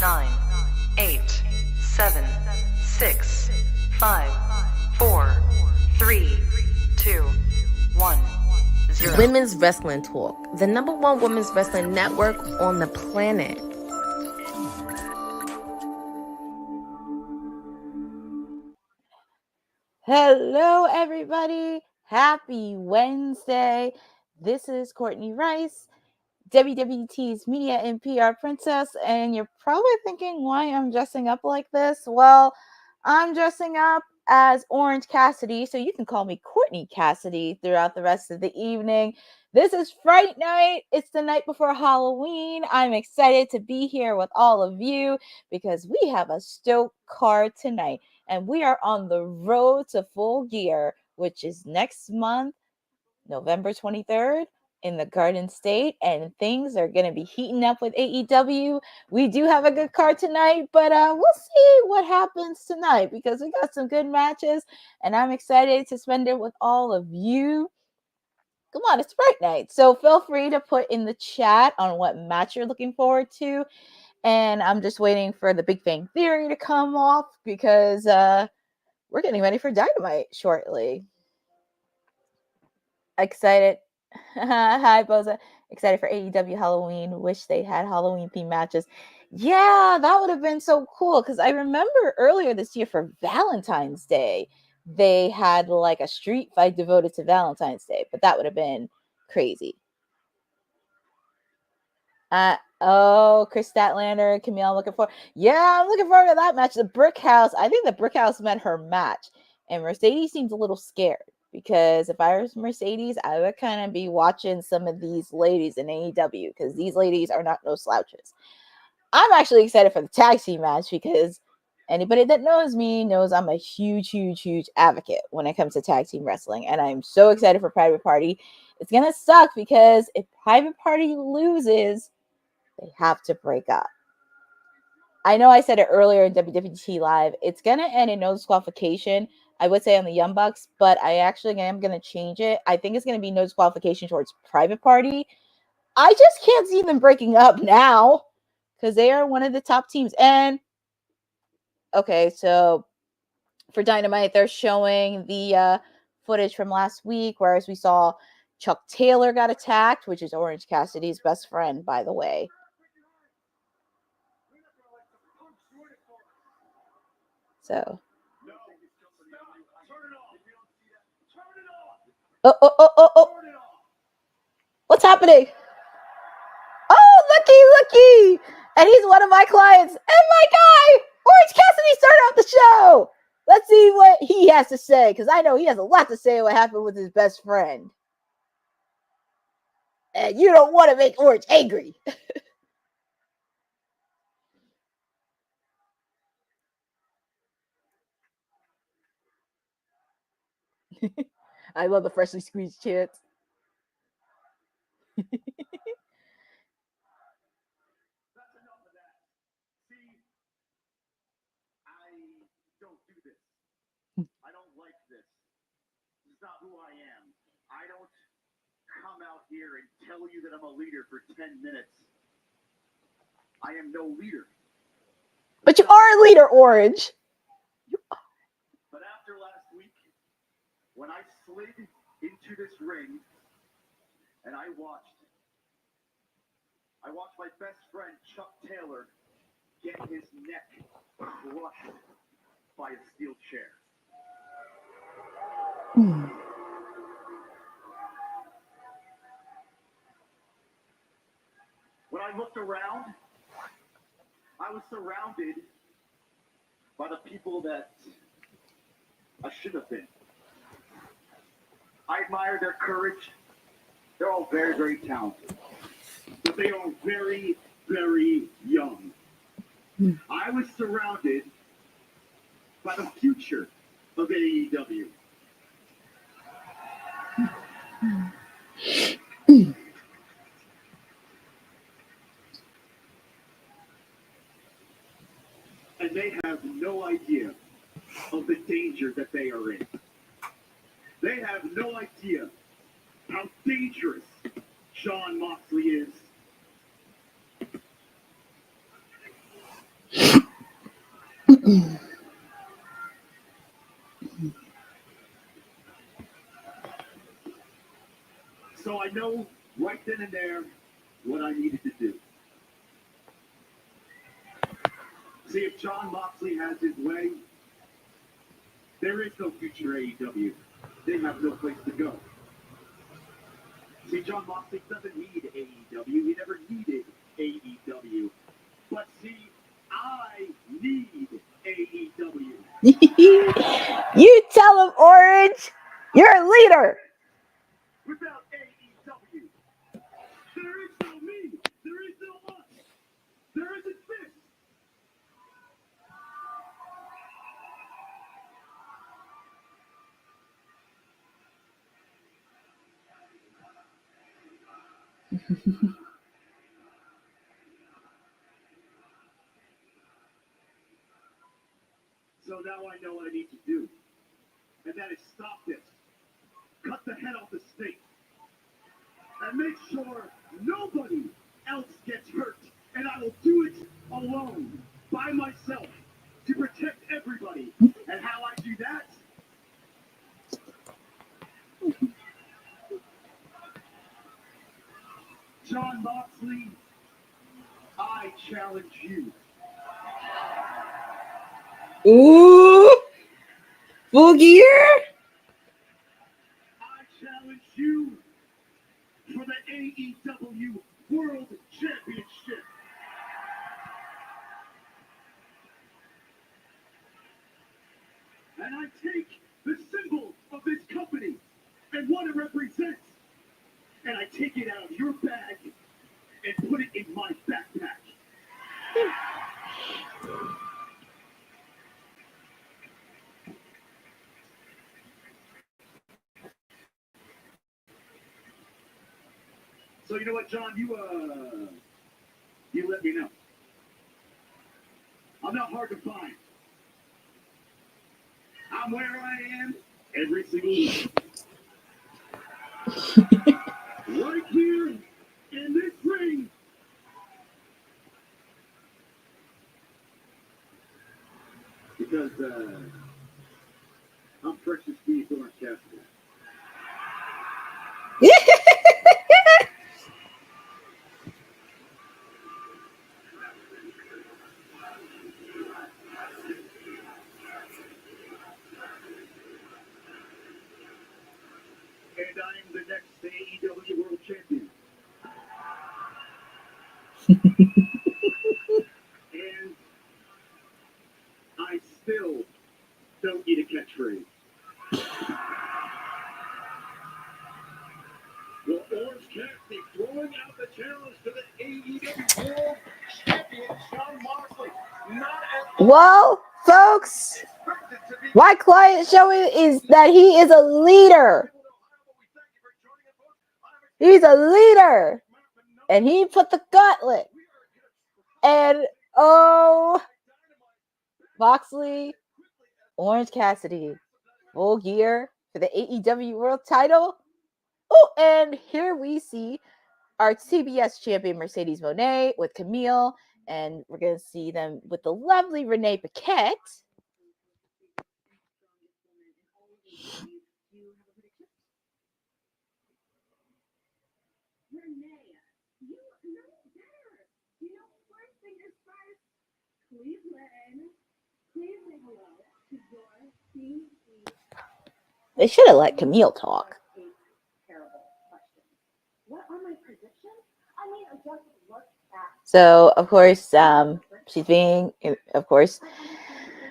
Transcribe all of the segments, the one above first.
9, 8, 7, 6, 5, 4, 3, 2, 1, 0. Women's Wrestling Talk, the #1 women's wrestling network on the planet. Hello, everybody. Happy Wednesday. This is Courtney Rice, WWT's Media and PR Princess, and you're probably thinking why I'm dressing up like this. Well, I'm dressing up as Orange Cassidy, so you can call me Courtney Cassidy throughout the rest of the evening. This is Fright Night. It's the night before Halloween. I'm excited to be here with all of you because we have a stoked card tonight, and we are on the road to Full Gear, which is next month, November 23rd. In the Garden State, and things are going to be heating up with AEW. We do have a good card tonight, but we'll see what happens tonight because we got some good matches, and I'm excited to spend it with all of you. Come on, it's Fright Night, so feel free to put in the chat on what match you're looking forward to, and I'm just waiting for the Big Bang Theory to come off because we're getting ready for Dynamite shortly. Excited. Hi, Boza. Excited for AEW Halloween. Wish they had Halloween themed matches. Yeah, that would have been so cool because I remember earlier this year for Valentine's Day, they had like a street fight devoted to Valentine's Day, but that would have been crazy. Kris Statlander, Kamille, I'm looking forward. Yeah, I'm looking forward to that match. The Brickhouse. I think the Brickhouse meant her match, and Mercedes seems a little scared. Because if I was Mercedes, I would kind of be watching some of these ladies in AEW because these ladies are not no slouches. I'm actually excited for the tag team match because anybody that knows me knows I'm a huge advocate when it comes to tag team wrestling. And I'm so excited for Private Party. It's going to suck because if Private Party loses, they have to break up. I know I said it earlier in WWT Live. It's going to end in no disqualification. I would say on the Young Bucks, but I actually am going to change it. I think it's going to be no disqualification towards Private Party. I just can't see them breaking up now because they are one of the top teams. And, okay, so for Dynamite, they're showing the footage from last week, whereas we saw Chuck Taylor got attacked, which is Orange Cassidy's best friend, by the way. So... Oh. What's happening? Oh, looky. And he's one of my clients. And my guy, Orange Cassidy, started off the show. Let's see what he has to say, because I know he has a lot to say what happened with his best friend. And you don't want to make Orange angry. I love the freshly squeezed chants. Not who I am. I don't come out here and tell you that I'm a leader for 10 minutes. I am no leader. But you are a leader, Orange. But after last week, when I slid into this ring and I watched my best friend Chuck Taylor get his neck crushed by a steel chair. When I looked around, I was surrounded by the people that I should have been. I admire their courage. They're all very talented. But they are very young. I was surrounded by the future of AEW. And they have no idea of the danger that they are in. They have no idea how dangerous Jon Moxley is. So I know right then and there what I needed to do. See, if Jon Moxley has his way, there is no future AEW. They have no place to go. See, Jon Moxley doesn't need AEW. He never needed AEW. But see, I need AEW. You tell him, Orange. You're a leader. Without AEW, there is no me. There is no us. There isn't this. So now I know what I need to do. And that is stop this. Cut the head off the snake. And make sure nobody else gets hurt. And I will do it alone, by myself, to protect everybody. And how I do that? Jon Moxley, I challenge you. Ooh. Full gear. I challenge you for the AEW World Championship. And I take the symbol of this company and what it represents, and I take it out of your bag and put it in my backpack. So you know what, John? You let me know. I'm not hard to find. I'm where I am every single week. Right here in this ring. Because I'm Precious Steve Orange Cassidy. And I am the next AEW World Champion. And I still don't need a catchphrase. Well, Orange Cassidy throwing out the challenge to the AEW World Champion, Jon Moxley. Not at all Well, folks, expected to be. my client showing is that he is a leader. He's a leader. And he put the gauntlet. And oh, Moxley, Orange Cassidy, full gear for the AEW World title. Oh, and here we see our TBS champion Mercedes Moné with Kamille. And we're going to see them with the lovely Renee Paquette. They should have let Kamille talk. So, of course, she's being, of course,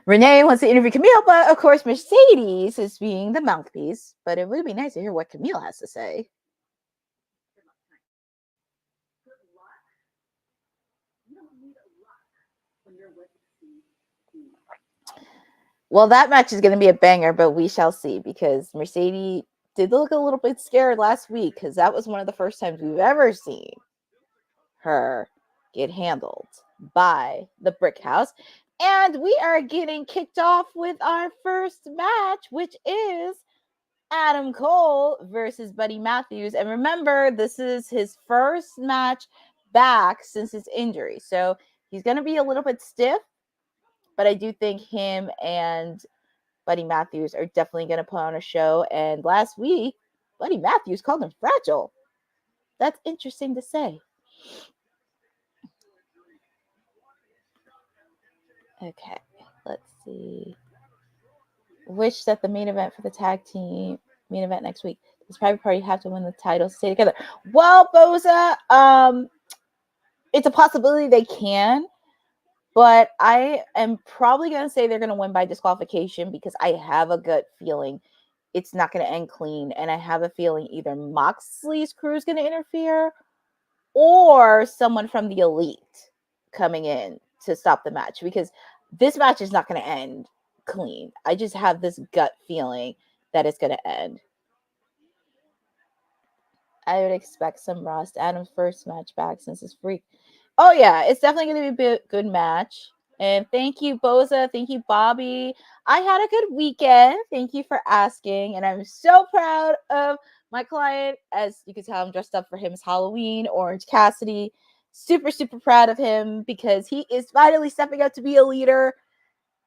Renee wants to interview Kamille, but of course, Mercedes is being the mouthpiece. But it would be nice to hear what Kamille has to say. Well, that match is going to be a banger, but we shall see, because Mercedes did look a little bit scared last week, because that was one of the first times we've ever seen her get handled by the Brickhouse. And we are getting kicked off with our first match, which is Adam Cole versus Buddy Matthews. And remember, this is his first match back since his injury. So he's going to be a little bit stiff. But I do think him and Buddy Matthews are definitely going to put on a show. And last week, Buddy Matthews called him fragile. That's interesting to say. Okay, let's see. Wish that the main event for the tag team main event next week. This private party have to win the titles to stay together. Well, Boza, it's a possibility they can, but I am probably going to say they're going to win by disqualification because I have a gut feeling it's not going to end clean, and I have a feeling either Moxley's crew is going to interfere or someone from the Elite coming in to stop the match, because this match is not going to end clean. I just have this gut feeling that it's going to end. I would expect some Ross Adams first match back since it's free. Oh yeah, it's definitely going to be a good match. And thank you, Boza. Thank you, Bobby. I had a good weekend. Thank you for asking. And I'm so proud of my client. As you can tell, I'm dressed up for him as Halloween, Orange Cassidy. Super, super proud of him because he is finally stepping up to be a leader.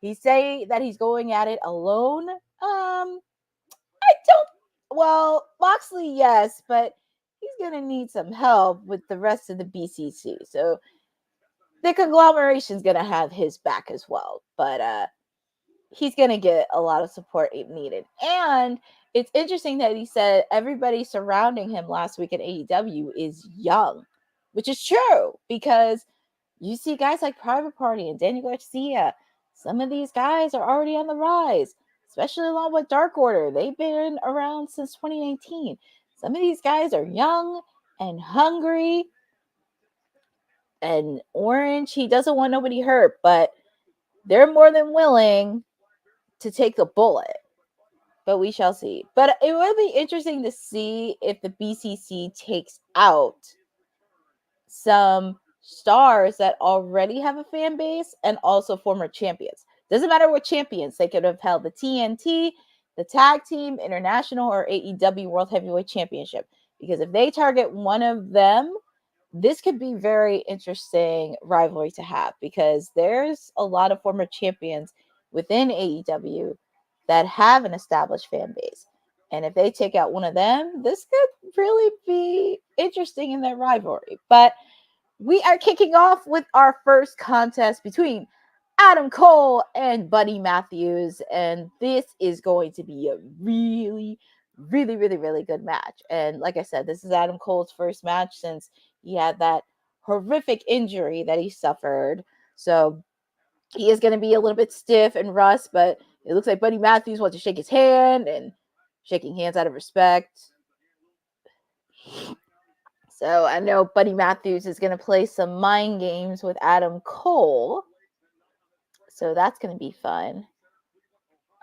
He's saying that he's going at it alone. Moxley, yes, but he's going to need some help with the rest of the BCC. So the conglomeration is going to have his back as well. But he's going to get a lot of support if needed. And it's interesting that he said everybody surrounding him last week at AEW is young, which is true because you see guys like Private Party and Daniel Garcia. Some of these guys are already on the rise, especially along with Dark Order. They've been around since 2019. Some of these guys are young and hungry. And Orange, he doesn't want nobody hurt, but they're more than willing to take the bullet. But we shall see. But it will be interesting to see if the BCC takes out some stars that already have a fan base and also former champions. Doesn't matter what champions. They could have held the TNT, the tag team, international, or AEW World Heavyweight Championship. Because if they target one of them, this could be very interesting rivalry to have, because there's a lot of former champions within AEW that have an established fan base. And if they take out one of them, this could really be interesting in their rivalry. But we are kicking off with our first contest between Adam Cole and Buddy Matthews. And this is going to be a really, really, really, really good match. And like I said, this is Adam Cole's first match since he had that horrific injury that he suffered. So he is going to be a little bit stiff and rust, but it looks like Buddy Matthews wants to shake his hand, and shaking hands out of respect. So I know Buddy Matthews is going to play some mind games with Adam Cole. So that's going to be fun.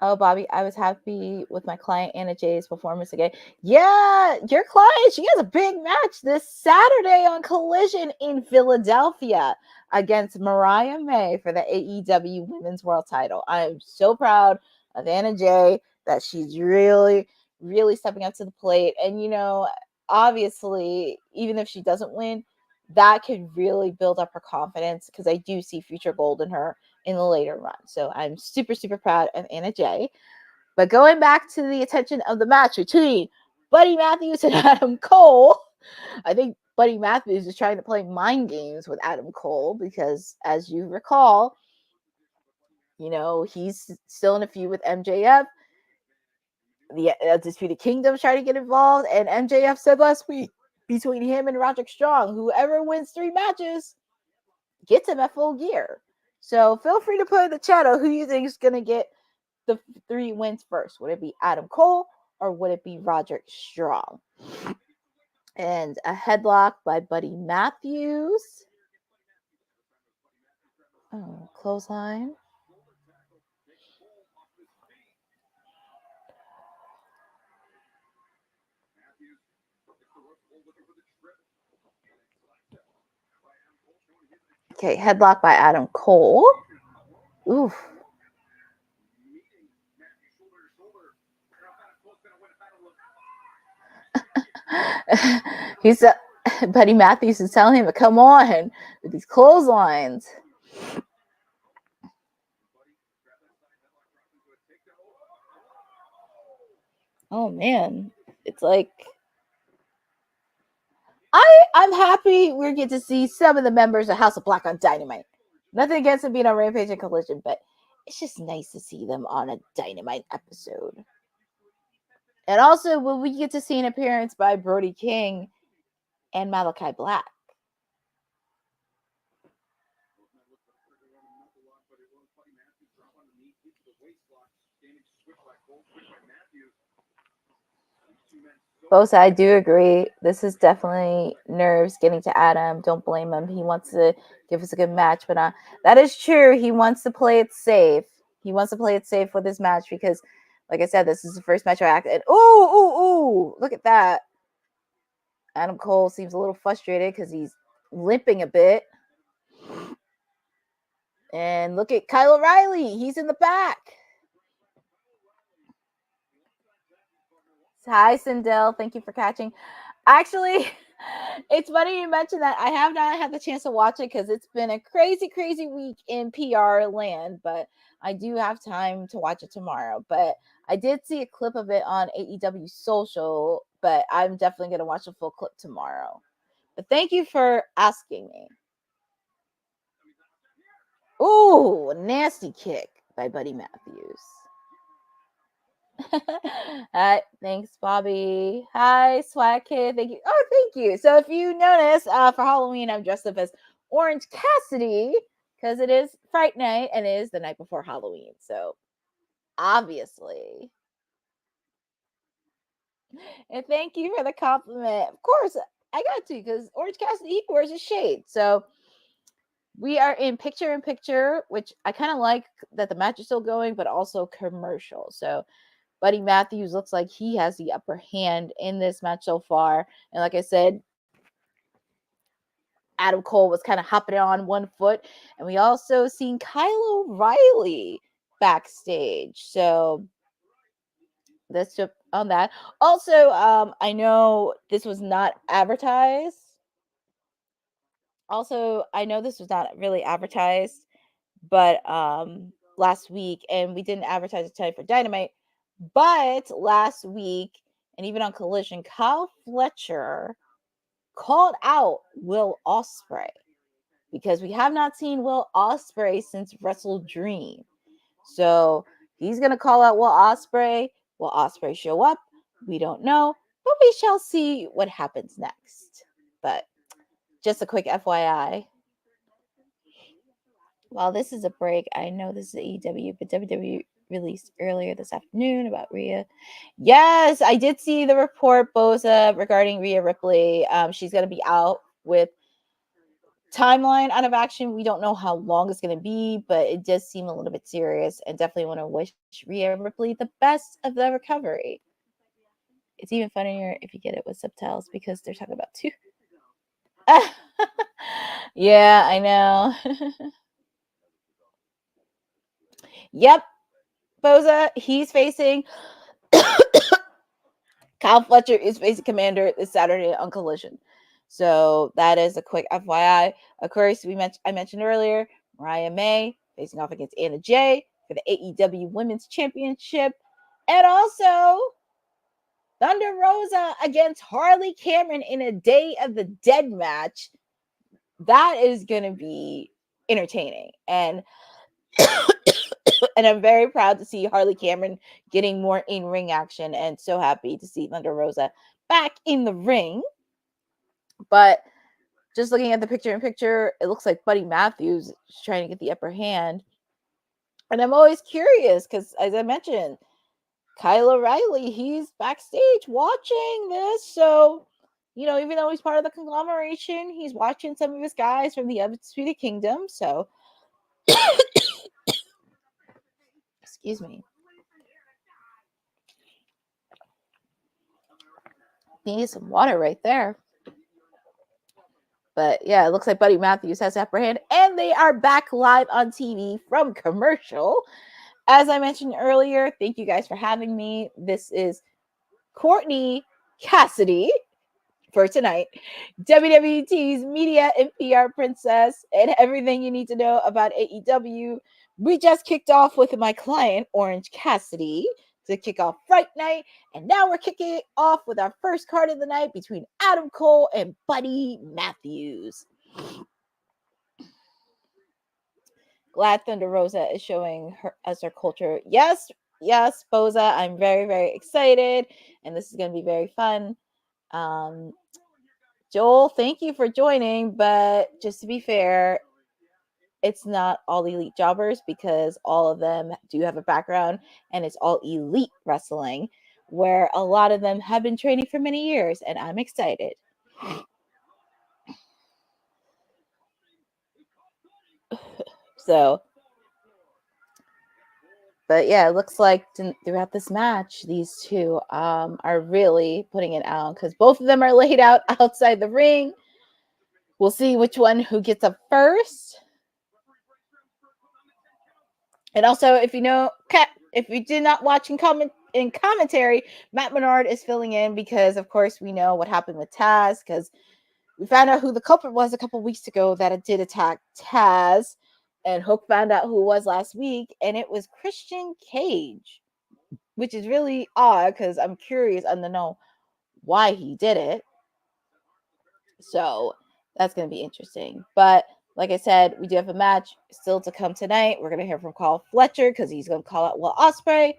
Oh, Bobby, I was happy with my client Anna Jay's performance again. Yeah, your client, she has a big match this Saturday on Collision in Philadelphia against Mariah May for the AEW Women's World Title. I'm so proud of Anna Jay that she's really, really stepping up to the plate. And, you know, obviously, even if she doesn't win, that could really build up her confidence, because I do see future gold in her in the later run. So I'm super, super proud of Anna Jay. But going back to the attention of the match between Buddy Matthews and Adam Cole, I think Buddy Matthews is trying to play mind games with Adam Cole because, as you recall, you know, he's still in a feud with MJF. The Undisputed Kingdom trying to get involved, and MJF said last week, between him and Roderick Strong, whoever wins 3 matches gets him at Full Gear. So feel free to put in the chat who you think is going to get the 3 wins first. Would it be Adam Cole or would it be Roderick Strong? And a headlock by Buddy Matthews. Oh, clothesline. Okay, headlock by Adam Cole. Oof. He's Buddy Matthews is telling him to come on with these clotheslines. Oh man, it's like I'm happy we get to see some of the members of House of Black on Dynamite. Nothing against them being on Rampage and Collision, but it's just nice to see them on a Dynamite episode. And also, will we get to see an appearance by Brody King and Malachi Black? Both, I do agree. This is definitely nerves getting to Adam. Don't blame him. He wants to give us a good match, but that is true. He wants to play it safe. He wants to play it safe with this match because, like I said, this is the first match I acted. Ooh! Look at that. Adam Cole seems a little frustrated because he's limping a bit. And look at Kyle O'Reilly. He's in the back. Hi, Sindel. Thank you for catching. Actually, it's funny you mentioned that. I have not had the chance to watch it because it's been a crazy, crazy week in PR land, but I do have time to watch it tomorrow. But I did see a clip of it on AEW social, but I'm definitely going to watch the full clip tomorrow. But thank you for asking me. Ooh, nasty kick by Buddy Matthews. Thanks, Bobby. Hi, Swag Kid. Thank you. Oh, thank you. So if you notice, for Halloween, I'm dressed up as Orange Cassidy because it is Fright Night and it is the night before Halloween. So obviously. And thank you for the compliment. Of course, I got to because Orange Cassidy, he wears a shade. So we are in picture, which I kind of like that the match is still going, but also commercial. So Buddy Matthews looks like he has the upper hand in this match so far. And like I said, Adam Cole was kind of hopping on one foot. And we also seen Kyle O'Reilly backstage. So let's jump on that. Also, I know this was not advertised. But last week, and we didn't advertise it tonight for Dynamite. But last week, and even on Collision, Kyle Fletcher called out Will Ospreay because we have not seen Will Ospreay since Wrestle Dream. So he's going to call out Will Ospreay. Will Ospreay show up? We don't know, but we shall see what happens next. But just a quick FYI. While this is a break, I know this is AEW, but WWE released earlier this afternoon about Rhea. Yes, I did see the report, Boza, regarding Rhea Ripley. She's going to be out with timeline out of action. We don't know how long it's going to be, but it does seem a little bit serious, and definitely want to wish Rhea Ripley the best of the recovery. It's even funnier if you get it with subtitles because they're talking about two. Yeah, I know. Yep, Boza, he's facing Kyle Fletcher is facing Commander this Saturday on Collision. So that is a quick FYI. Of course, I mentioned earlier, Mariah May facing off against Anna Jay for the AEW Women's Championship. And also Thunder Rosa against Harley Cameron in a Day of the Dead match. That is going to be entertaining. And I'm very proud to see Harley Cameron getting more in-ring action, and so happy to see Thunder Rosa back in the ring. But just looking at the picture-in-picture, it looks like Buddy Matthews is trying to get the upper hand. And I'm always curious because, as I mentioned, Kyle O'Reilly, he's backstage watching this. So, even though he's part of the conglomeration, he's watching some of his guys from the Undisputed Kingdom. So, excuse me. Need some water right there. But yeah, it looks like Buddy Matthews has the upper hand, and they are back live on TV from commercial. As I mentioned earlier, thank you guys for having me. This is Courtney Cassidy for tonight, WWT's media and PR princess, and everything you need to know about AEW. We just kicked off with my client, Orange Cassidy, to kick off Fright Night. And now we're kicking it off with our first card of the night between Adam Cole and Buddy Matthews. Glad Thunder Rosa is showing us her culture. Yes, Boza. I'm very, very excited. And this is going to be very fun. Joel, thank you for joining. But just to be fair, it's not all elite jobbers because all of them do have a background and it's all elite wrestling where a lot of them have been training for many years. And I'm excited. So... But yeah, it looks like throughout this match, these two are really putting it out because both of them are laid out outside the ring. We'll see which one who gets up first. And also, if you did not watch in commentary, Matt Menard is filling in because, of course, we know what happened with Taz because we found out who the culprit was a couple weeks ago that it did attack Taz. And Hook found out who it was last week, and it was Christian Cage, which is really odd because I'm curious to know why he did it. So that's going to be interesting. But like I said, we do have a match still to come tonight. We're going to hear from Carl Fletcher because he's going to call out Will Ospreay.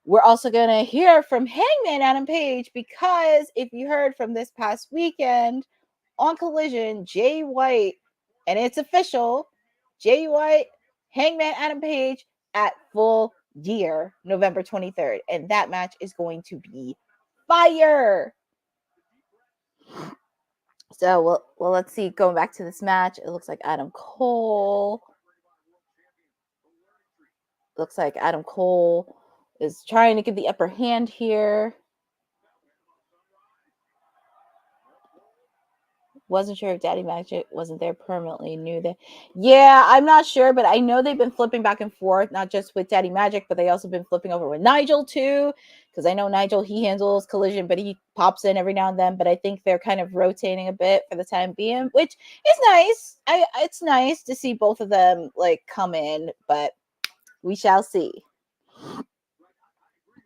We're also going to hear from Hangman Adam Page because if you heard from this past weekend on Collision, Jay White, and it's official, Jay White, Hangman Adam Page at Full Gear, November 23rd. And that match is going to be fire. So, well, let's see. Going back to this match, it looks like Adam Cole. Looks like Adam Cole is trying to get the upper hand here. Wasn't sure if Daddy Magic wasn't there permanently. Knew that. Yeah, I'm not sure, but I know they've been flipping back and forth, not just with Daddy Magic, but they also been flipping over with Nigel too. Because I know Nigel, he handles Collision, but he pops in every now and then. But I think they're kind of rotating a bit for the time being, which is nice. It's nice to see both of them like come in, but we shall see.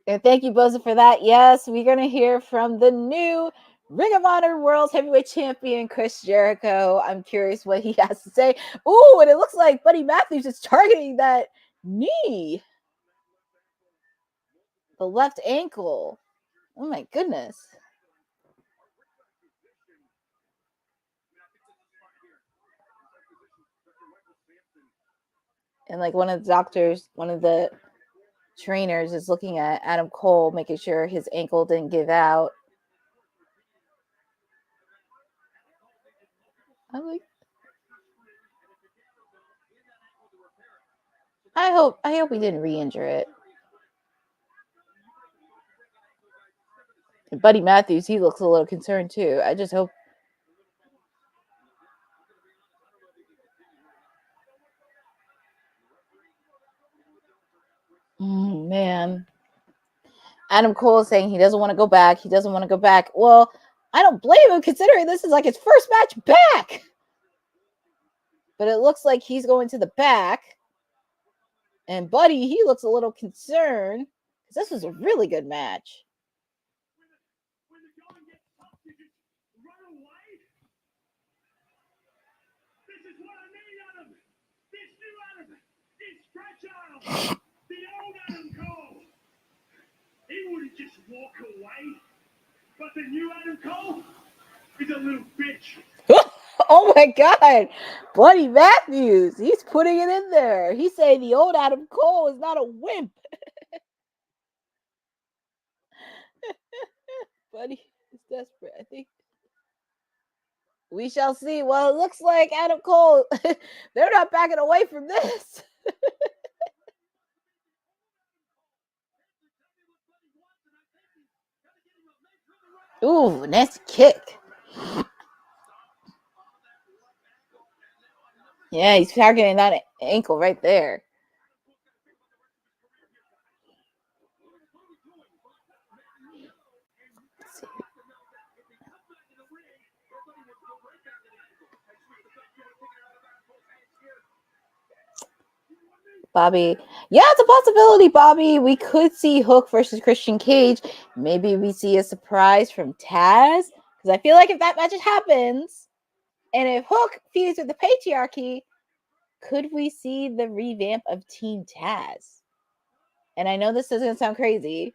And thank you, Boza, for that. Yes, we're gonna hear from the new Ring of Honor World Heavyweight Champion, Chris Jericho. I'm curious what he has to say. Ooh, and it looks like Buddy Matthews is targeting that knee. The left ankle. Oh my goodness. And like one of the trainers is looking at Adam Cole, making sure his ankle didn't give out. I hope we didn't re-injure it. And Buddy Matthews, he looks a little concerned too. I just hope. Man. Adam Cole is saying he doesn't want to go back. He doesn't want to go back. Well, I don't blame him considering this is like his first match back. But it looks like he's going to the back. And Buddy, he looks a little concerned because this was a really good match. This is what I made out of. This new Adam is fragile. The old Adam Cole. He wouldn't just walk away. But the new Adam Cole is a little bitch. Oh my God. Buddy Matthews. He's putting it in there. He's saying the old Adam Cole is not a wimp. Buddy is desperate, I think. We shall see. Well, it looks like Adam Cole, they're not backing away from this. Ooh, nice kick. Yeah, he's targeting that ankle right there. Bobby, Yeah, it's a possibility, Bobby. We could see Hook versus Christian Cage. Maybe we see a surprise from Taz. Because I feel like if that match happens, and if Hook feuds with the patriarchy, could we see the revamp of Team Taz? And I know this doesn't sound crazy,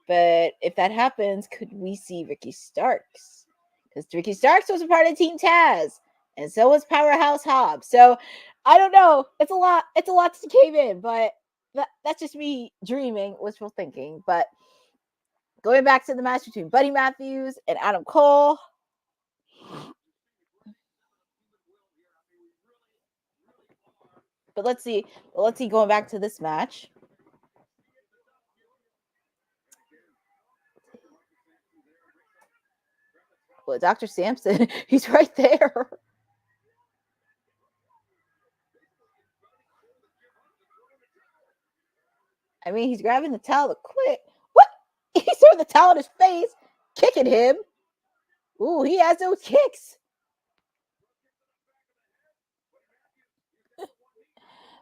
but if that happens, could we see Ricky Starks? Because Ricky Starks was a part of Team Taz, and so was Powerhouse Hobbs. So I don't know. It's a lot. It's a lot to cave in, but that's just me dreaming, wishful thinking. But going back to the match between Buddy Matthews and Adam Cole. But let's see. Going back to this match. Well, Dr. Sampson, he's right there. I mean, he's grabbing the towel to quit. What? He's throwing the towel in his face, kicking him. Ooh, he has those kicks.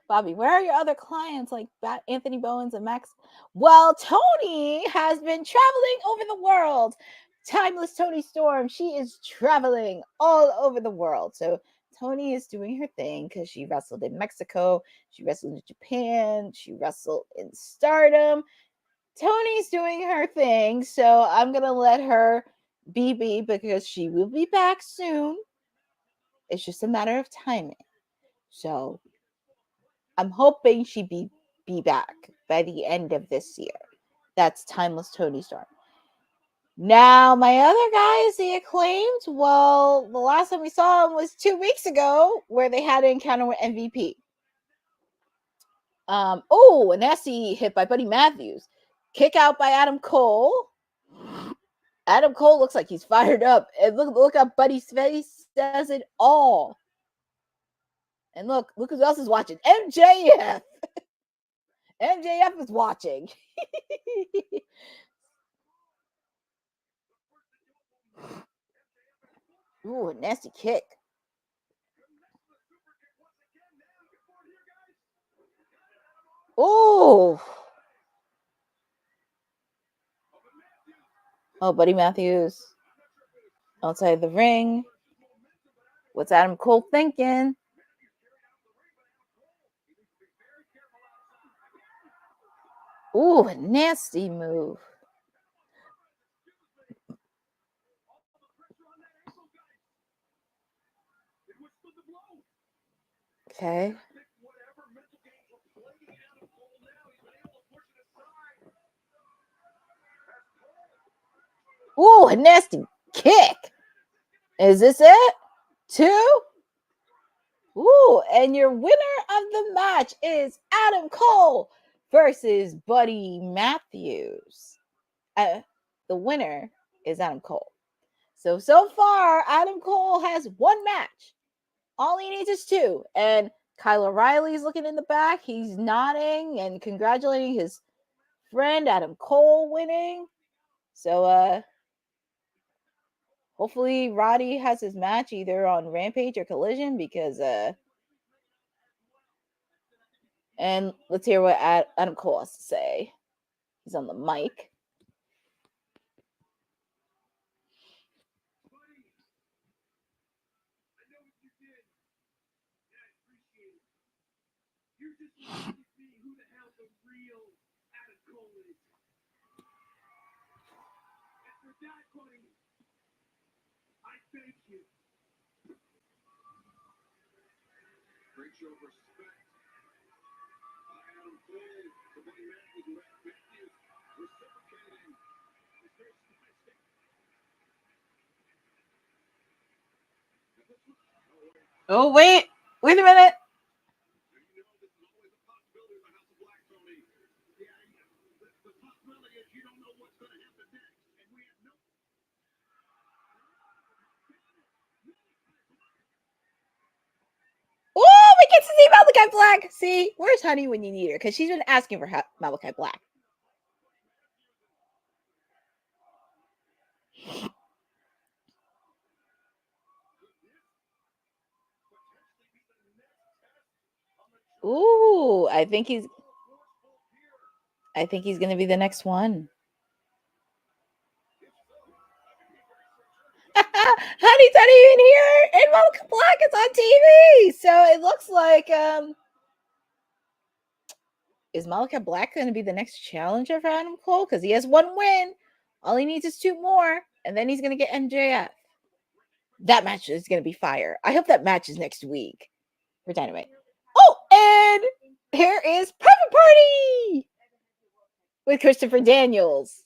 Bobby, where are your other clients like Anthony Bowens and Max? Well, Tony has been traveling over the world. Timeless Tony Storm. She is traveling all over the world. So Tony is doing her thing because she wrestled in Mexico. She wrestled in Japan. She wrestled in Stardom. Tony's doing her thing. So I'm going to let her be because she will be back soon. It's just a matter of timing. So I'm hoping she be back by the end of this year. That's Timeless Tony Storm. Now, my other guy is the Acclaimed. Well, the last time we saw him was 2 weeks ago, where they had an encounter with MVP. A nasty hit by Buddy Matthews. Kick out by Adam Cole. Adam Cole looks like he's fired up. And look up Buddy's face. Says it all. And look who else is watching. MJF. MJF is watching. Ooh, a nasty kick. Ooh. Oh, Buddy Matthews. Outside the ring. What's Adam Cole thinking? Ooh, a nasty move. Okay. Ooh, a nasty kick. Is this it? 2? Ooh, and your winner of the match is Adam Cole versus Buddy Matthews. The winner is Adam Cole. So far, Adam Cole has 1 match. All he needs is 2. And Kyle O'Reilly's looking in the back. He's nodding and congratulating his friend Adam Cole winning. So, hopefully Roddy has his match either on Rampage or Collision because, and let's hear what Adam Cole has to say. He's on the mic. Thank you. Great show of respect. Adam Cole, the Buddy Matthews, reciprocating. Oh, wait a minute. Oh, we get to see Malachi Black. See, where's Honey when you need her? Because she's been asking for Malachi Black. Ooh, I think he's I think he's going to be the next one. Honey's not even here, and Monica Black is on TV. So it looks like is Malachi Black going to be the next challenger for Adam Cole? Because he has one win. All he needs is 2 more, and then he's going to get MJF. That match is going to be fire. I hope that match is next week for Dynamite. Oh, and here is Private Party with Christopher Daniels.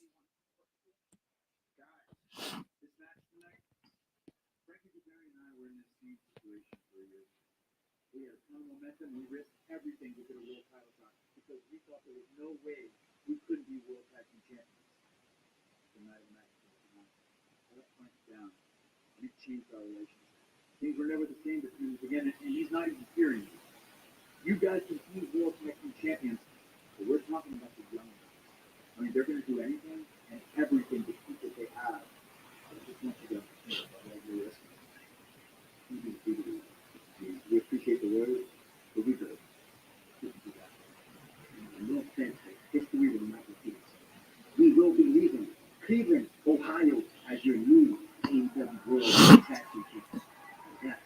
We risked everything to get a world title shot because we thought there was no way we couldn't be world tag team champions. Tonight, I let Frank down. We changed our relations. Things were never the same between us again, and he's not even hearing you. You guys can be world tag team champions, but we're talking about the young ones. I mean, they're going to do anything and everything to keep what they have. I just want you to think about what you're risking. We appreciate the word. But we could do that. No offense, history will not repeat itself. We will be leaving Cleveland, Ohio, as your new AEW World Tag Team Champions. Yes.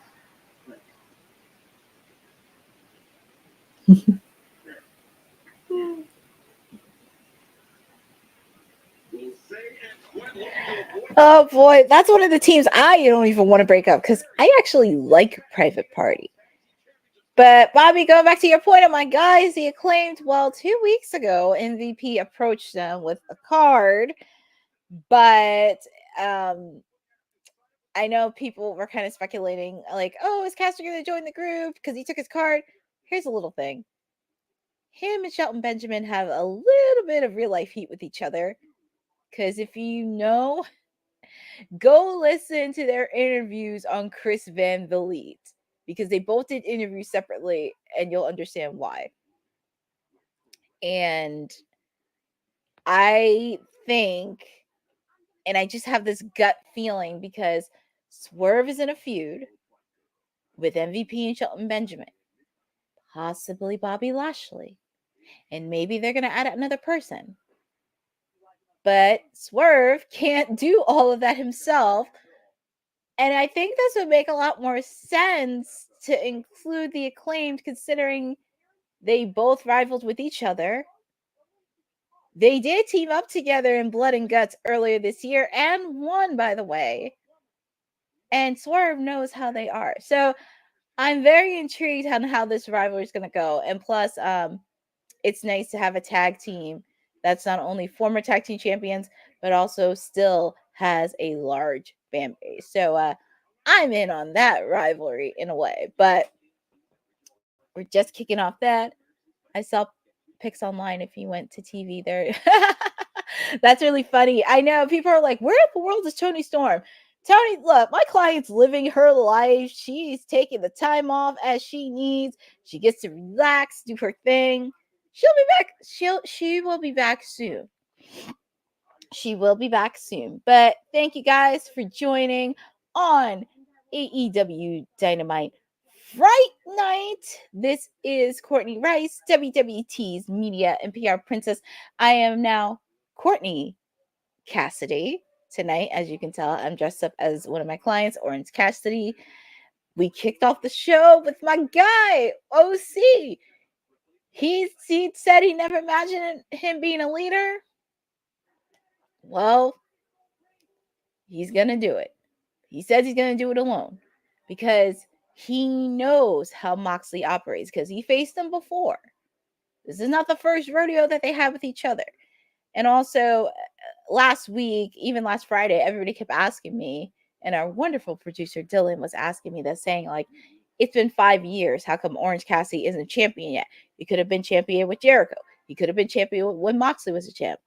Oh boy, that's one of the teams I don't even want to break up because I actually like Private Party. But Bobby, going back to your point of my guys, the Acclaimed, well, 2 weeks ago, MVP approached them with a card, but I know people were kind of speculating, like, oh, is Cassidy going to join the group because he took his card? Here's a little thing. Him and Shelton Benjamin have a little bit of real life heat with each other because if you know, go listen to their interviews on Chris Van Vliet. Because they both did interviews separately, and you'll understand why. And I think, and I just have this gut feeling because Swerve is in a feud with MVP and Shelton Benjamin, possibly Bobby Lashley, and maybe they're going to add another person. But Swerve can't do all of that himself. And I think this would make a lot more sense to include the Acclaimed, considering they both rivaled with each other. They did team up together in Blood and Guts earlier this year and won, by the way. And Swerve knows how they are. So I'm very intrigued on how this rivalry is going to go. And plus, it's nice to have a tag team that's not only former tag team champions, but also still has a large fan base. So I'm in on that rivalry in a way. But we're just kicking off that. I saw pics online if you went to TV there. That's really funny. I know people are like, where in the world is Toni Storm? Toni, look, my client's living her life. She's taking the time off as she needs. She gets to relax, do her thing. She'll be back. She will be back soon. She will be back soon. But thank you guys for joining on AEW Dynamite Fright Night. This is Courtney Rice, WWT's media and PR princess. I am now Courtney Cassidy. Tonight, as you can tell, I'm dressed up as one of my clients, Orange Cassidy. We kicked off the show with my guy, OC. He said he never imagined him being a leader. Well, he's going to do it. He says he's going to do it alone because he knows how Moxley operates because he faced them before. This is not the first rodeo that they have with each other. And also, last week, even last Friday, everybody kept asking me, and our wonderful producer Dylan was asking me that, saying, like, it's been 5 years. How come Orange Cassidy isn't champion yet? He could have been champion with Jericho. He could have been champion when Moxley was a champ.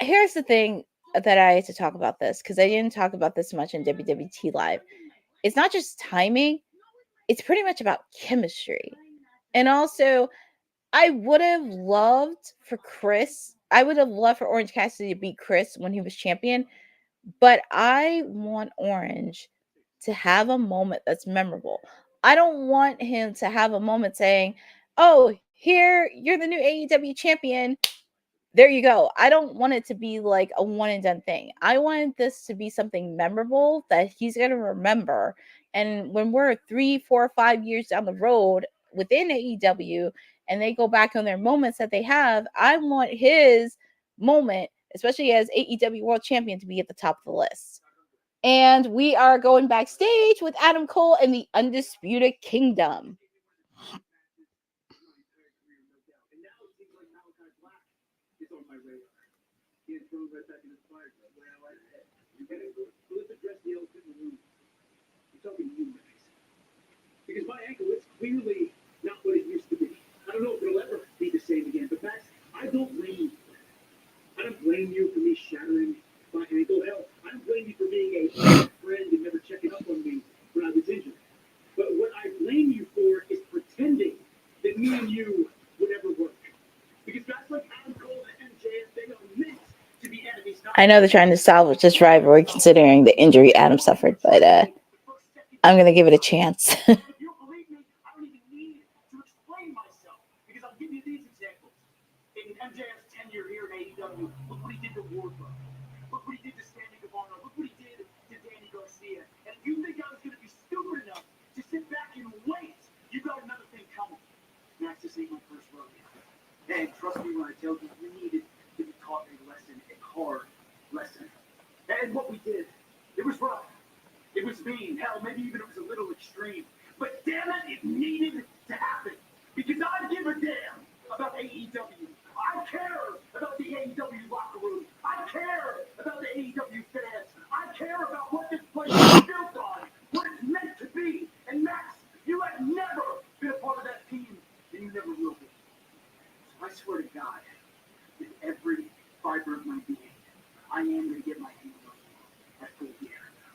Here's the thing that I had to talk about this, because I didn't talk about this much in WWT Live. It's not just timing. It's pretty much about chemistry. And also, I would have loved for Orange Cassidy to beat Chris when he was champion, but I want Orange to have a moment that's memorable. I don't want him to have a moment saying, oh, here, you're the new AEW champion. There you go. I don't want it to be like a one and done thing. I want this to be something memorable that he's going to remember. And when we're 3, 4, 5 years down the road within AEW and they go back on their moments that they have, I want his moment, especially as AEW World Champion, to be at the top of the list. And we are going backstage with Adam Cole and the Undisputed Kingdom. Because my ankle is clearly not what it used to be. I don't know if it'll ever be the same again, but Max, I don't blame you for it. I don't blame you for me shattering my ankle. Hell, I don't blame you for being a friend and never checking up on me when I was injured. But what I blame you for is pretending that me and you would ever work. Because guys like Adam Cole and MJF, they are meant to be enemies. I know they're trying to salvage this rivalry considering the injury Adam suffered, but I'm going to give it a chance. If you don't believe me, I don't even need to explain myself. Because I'll give you these examples. In MJF's tenure here in AEW, look what he did to Wardlow. Look what he did to Sammy Guevara. Look what he did to Danny Garcia. And if you think I was going to be stupid enough to sit back and wait, you got another thing coming. Max, this ain't my first rodeo. And trust me when I tell you, you needed to be taught a lesson, a hard lesson. And what we did, it was rough. It was mean. Hell, maybe even it was a little extreme. But damn it, it needed to happen. Because I give a damn about AEW. I care about the AEW locker room. I care about the AEW fans. I care about what this place is built on, what it's meant to be. And Max, you have never been a part of that team, and you never will be. So I swear to God, with every fiber of my being, I am going to get my hands on you at full gear.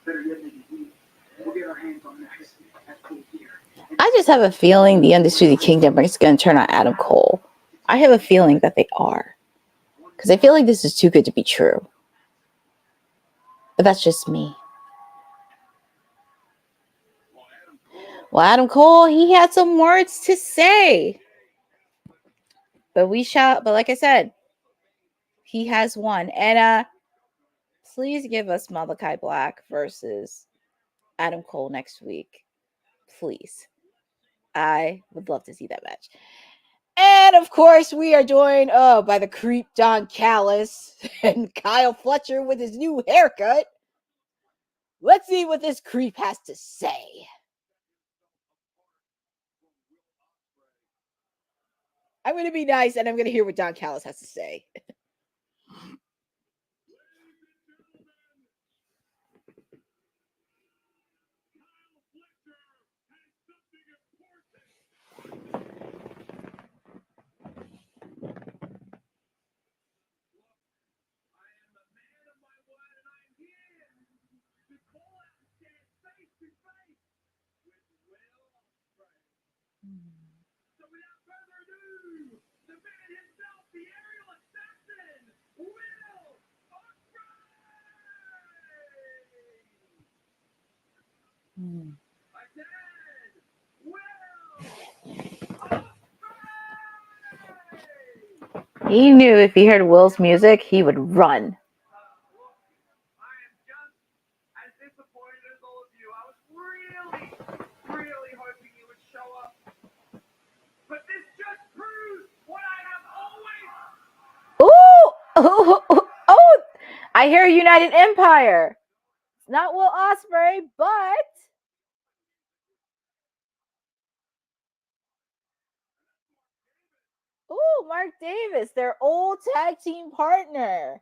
Better yet, maybe we'll get our hands on Max at full gear. I just have a feeling the Undisputed Kingdom is going to turn on Adam Cole. I have a feeling that they are. Because I feel like this is too good to be true. But that's just me. Well, Adam Cole, he had some words to say. But like I said, he has won. And please give us Malachi Black versus Adam Cole next week. Please. I would love to see that match. And of course, we are joined by the creep Don Callis and Kyle Fletcher with his new haircut. Let's see what this creep has to say. I'm going to be nice and I'm going to hear what Don Callis has to say. So without further ado, the man himself, the aerial assassin, Will Ospreay! He knew if he heard Will's music, he would run. I am just as disappointed as all of you. I was really hoping you would show up. But this just proves what I have always... Oh, I hear United Empire. It's not Will Ospreay, but... Ooh, Mark Davis, their old tag team partner.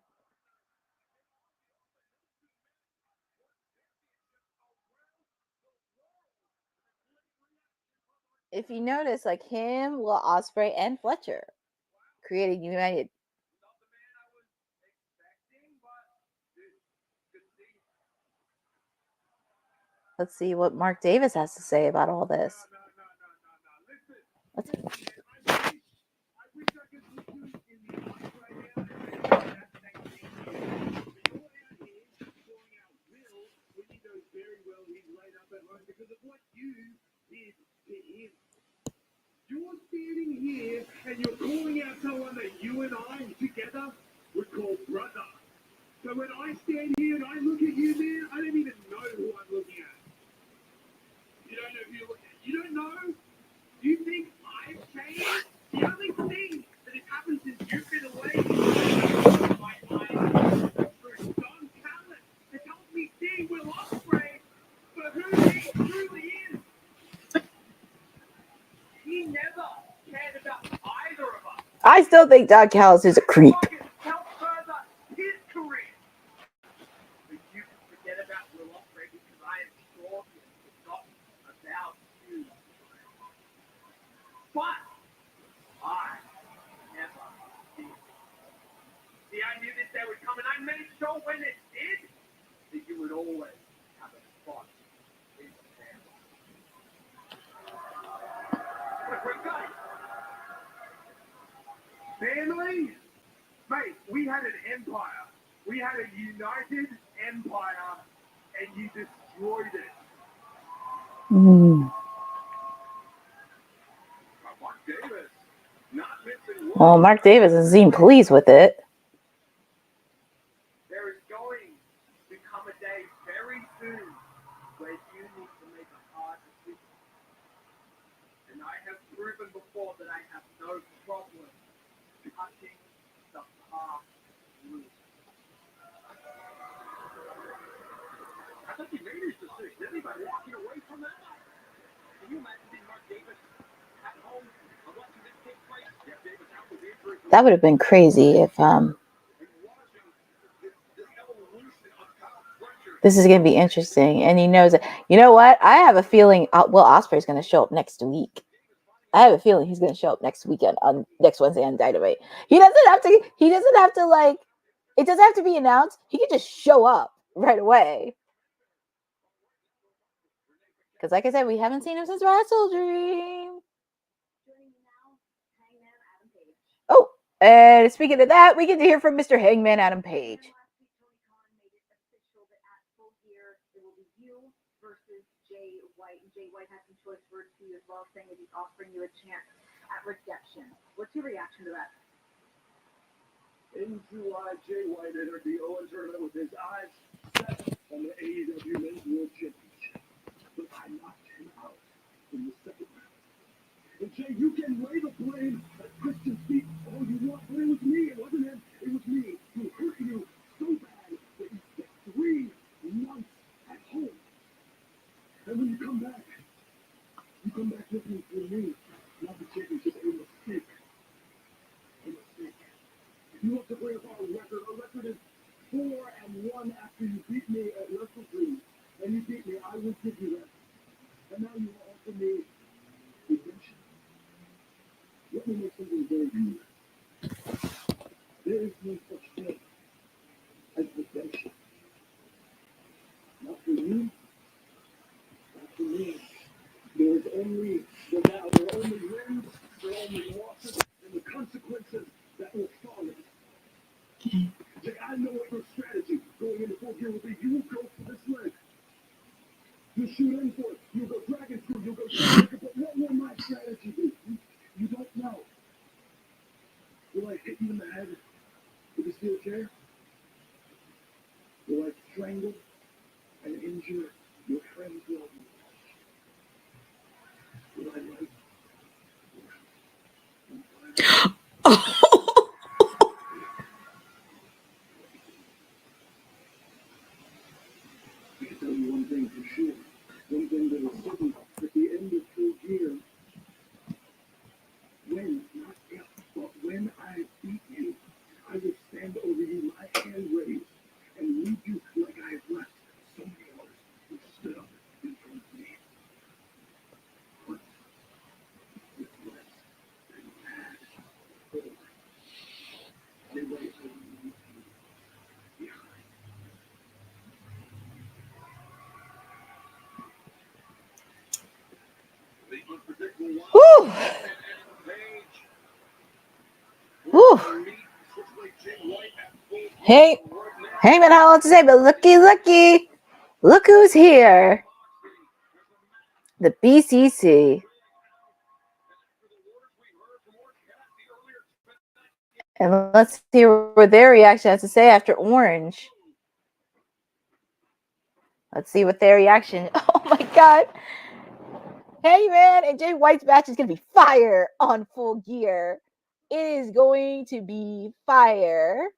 If you notice, like him, Will Ospreay, and Fletcher created United. Let's see what Mark Davis has to say about all this. You're standing here and you're calling out someone that you and I together would call brother. So when I stand here and I look at you, man, I don't even know who I'm looking at. You don't know who you're looking at. You don't know? You think I've changed? The only thing that has happened since you've been away is my eyes through Don Callis that helped me see Will Ospreay for who he truly is. He never cared about either of us. I still think Don Callis is a creep. Help further his career. But you can forget about Will Ospreay because I am sure he has forgotten about you. But I never did. See, I knew this day would come, and I made sure when it did that you would always have a spot in the family. What a great guy. Family? Mate, we had an empire. We had a united empire, and you destroyed it. Mark Davis, not missing one. Well, Mark Davis doesn't seem pleased with it. There is going to come a day very soon where you need to make a hard decision. And I have proven before that I have no problem cutting the path loose. I thought you made his decision. Anybody walking away from that? Can you imagine being Mark Davis at home and watching this take place? Jeff Davis out with injury. That would have been crazy if this is going to be interesting, and he knows it. You know what? I have a feeling Will Ospreay's going to show up next week. I have a feeling he's going to show up next weekend on next Wednesday on Dynamite. He doesn't have to. He doesn't have to like. It doesn't have to be announced. He can just show up right away. Because, like I said, we haven't seen him since Wrestle Dream. Oh, and speaking of that, we get to hear from Mr. Hangman Adam Page. Jay White has some choice words for you as well, saying that he's offering you a chance at redemption. What's your reaction to that? In July, Jay White entered the Owen tournament with his eyes set on the AEW Men's World Championship. But I knocked him out in the second round. And Jay, you can lay the blame at Christian's feet all you want, but it was me. It wasn't him. It was me who hurt you so bad that you spent 3 months at home. And when you come back looking for me, not the championship, a mistake. A mistake. If you want to bring up our record is 4-1 after you beat me at Wrestle Dream. And you beat me, I will give you that. And now you offer me redemption. Let me make something very clear. There is no such thing as redemption. Not for you. For me, there is only the now. There are only wins, there are only losses, and the consequences that will follow. Like, I know what your strategy going into 4th gear will be. You will go for this leg. You shoot in for it. You'll go dragon screw. You'll go dragon. But what will my strategy be? You don't know. Will I hit you in the head with a steel chair? Will I strangle and injure your friend's love? Will I like? I can tell you one thing for sure. One thing that is certain at the end of 4th gear. When, not if, but when I beat you, I will stand over you, my hand raised, and lead you like I have left so many others who stood up in front of me. But with less than that, they wait for me behind. The unpredictable Woo! Woo! Hey, Hangman had a lot to say, but looky, look who's here. The BCC. And let's hear what their reaction has to say after Orange. Let's see what their reaction. Oh my God. Hangman and Jay White's match is going to be fire on Full Gear. It is going to be fire.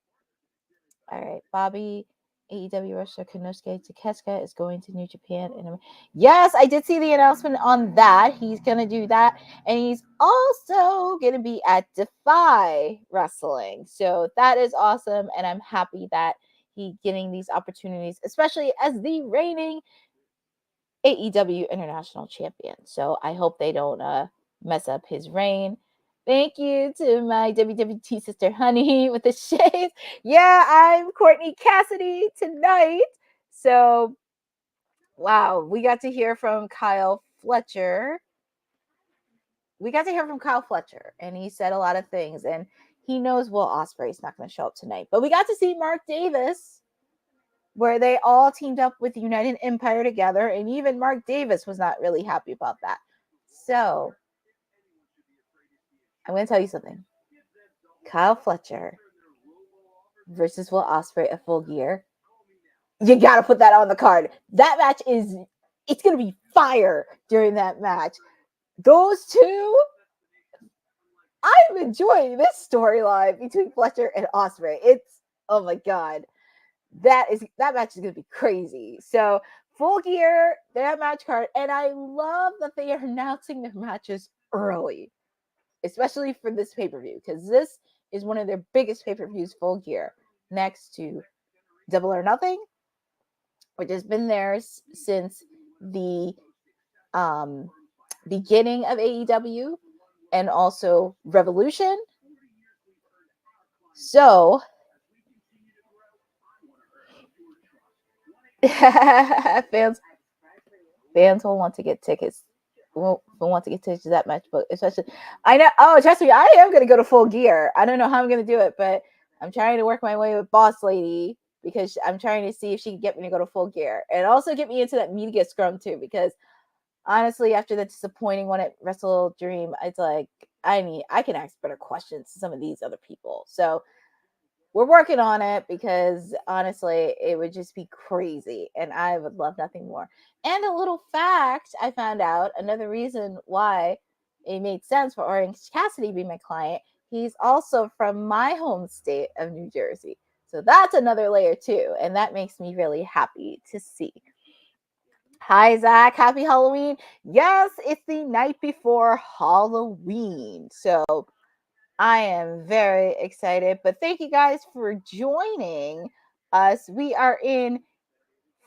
All right, Bobby, AEW wrestler Konosuke Takeshita is going to New Japan. Yes, I did see the announcement on that. He's going to do that. And he's also going to be at Defy Wrestling. So that is awesome. And I'm happy that he's getting these opportunities, especially as the reigning AEW International Champion. So I hope they don't mess up his reign. Thank you to my WWT sister Honey with the shades. Yeah, I'm Courtney Cassidy tonight. So, wow, we got to hear from Kyle Fletcher. And he said a lot of things. And he knows Will Ospreay's not going to show up tonight. But we got to see Mark Davis, where they all teamed up with United Empire together, and even Mark Davis was not really happy about that. So, I'm going to tell you something. Kyle Fletcher versus Will Ospreay at Full Gear. You got to put that on the card. That match it's going to be fire during that match. Those two, I'm enjoying this storyline between Fletcher and Ospreay. Oh my God. That match is going to be crazy. So Full Gear, their match card, and I love that they are announcing their matches early, especially for this pay-per-view, because this is one of their biggest pay-per-views, Full Gear, next to Double or Nothing, which has been there since the beginning of AEW, and also Revolution. So fans will want to get tickets. Will want to get tickets to that match, but especially I know. Oh, trust me, I am going to go to Full Gear. I don't know how I'm going to do it, but I'm trying to work my way with Boss Lady, because I'm trying to see if she can get me to go to Full Gear, and also get me into that media scrum too. Because honestly, after the disappointing one at Wrestle Dream, it's like I can ask better questions to some of these other people. So we're working on it, because honestly, it would just be crazy, and I would love nothing more. And a little fact I found out, another reason why it made sense for Orange Cassidy to be my client, he's also from my home state of New Jersey. So that's another layer too, and that makes me really happy to see. Hi, Zach. Happy Halloween. Yes, it's the night before Halloween. So I am very excited, but thank you guys for joining us. We are in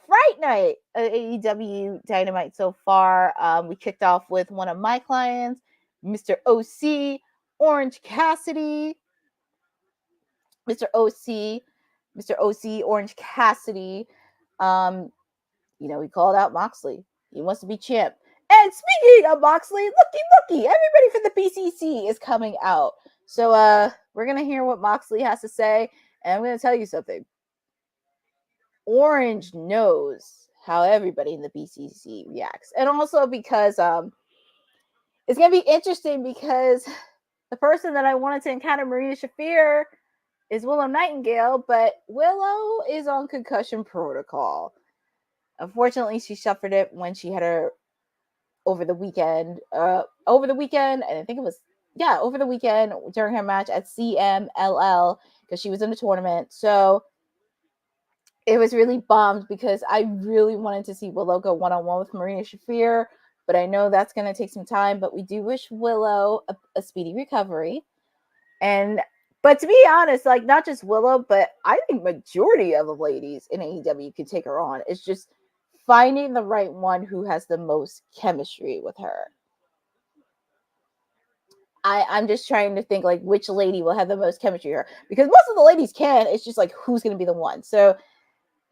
Fright Night at AEW Dynamite so far. We kicked off with one of my clients, Mr. OC, Orange Cassidy. Mr. OC, Orange Cassidy. He called out Moxley. He wants to be champ. And speaking of Moxley, looky, everybody from the BCC is coming out. So we're going to hear what Moxley has to say, and I'm going to tell you something. Orange knows how everybody in the BCC reacts. And also because it's going to be interesting, because the person that I wanted to encounter, Maria Shafir, is Willow Nightingale, but Willow is on concussion protocol. Unfortunately, she suffered it when she had her over the weekend, and I think it was, over the weekend during her match at CMLL, because she was in the tournament. So it was really bummed, because I really wanted to see Willow go one-on-one with Marina Shafir, but I know that's going to take some time, but we do wish Willow a speedy recovery. But to be honest, like, not just Willow, but I think majority of the ladies in AEW could take her on. It's just finding the right one who has the most chemistry with her. I'm just trying to think, like, which lady will have the most chemistry with her, because most of the ladies can. It's just like, who's going to be the one? So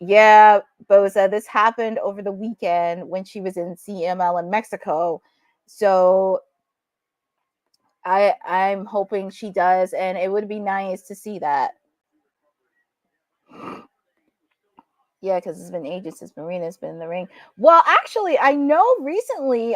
yeah, Boza, this happened over the weekend when she was in CML in Mexico. So I'm hoping she does, and it would be nice to see that. Yeah, because it's been ages since Marina's been in the ring. Well, actually, I know recently,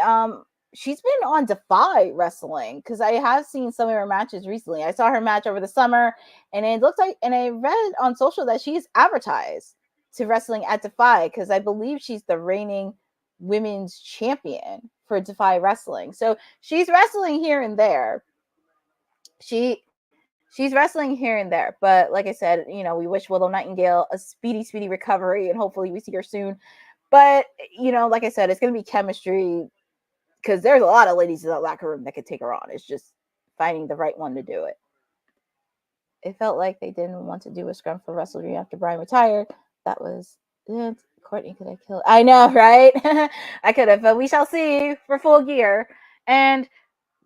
she's been on Defy Wrestling, because I have seen some of her matches recently. I saw her match over the summer, and it looks like, and I read on social that she's advertised to wrestling at Defy, because I believe she's the reigning women's champion for Defy Wrestling. So she's wrestling here and there. She's wrestling here and there, but like I said, you know, we wish Willow Nightingale a speedy recovery, and hopefully we see her soon. But you know, like I said, it's going to be chemistry, because there's a lot of ladies in that locker room that could take her on. It's just finding the right one to do it. It felt like they didn't want to do a scrum for Wrestle Dream after Brian retired. That was Courtney. Could I kill? I know, right? I could have, but we shall see for Full Gear. And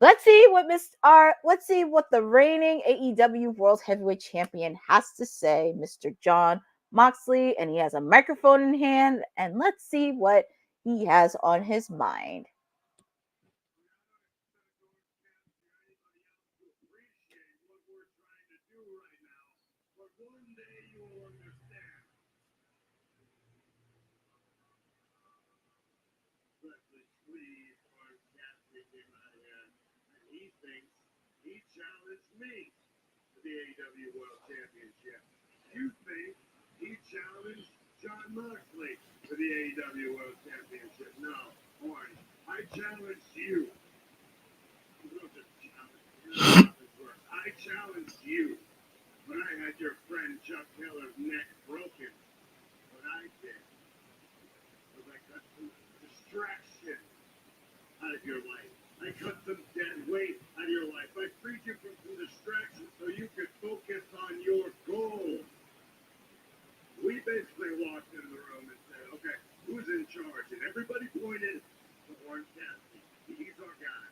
let's see what the reigning AEW World Heavyweight Champion has to say, Mr. Jon Moxley, and he has a microphone in hand, and let's see what he has on his mind. Me to the AEW World Championship. You think he challenged Jon Moxley to the AEW World Championship? No, Horn. I challenged you. I challenged you when I had your friend Chuck Taylor's neck broken. What I did was I cut some distraction out of your life. I cut some dead weight out of your life. I freed you from some distractions so you could focus on your goal. We basically walked into the room and said, okay, who's in charge? And everybody pointed to Orange Cassidy. He's our guy.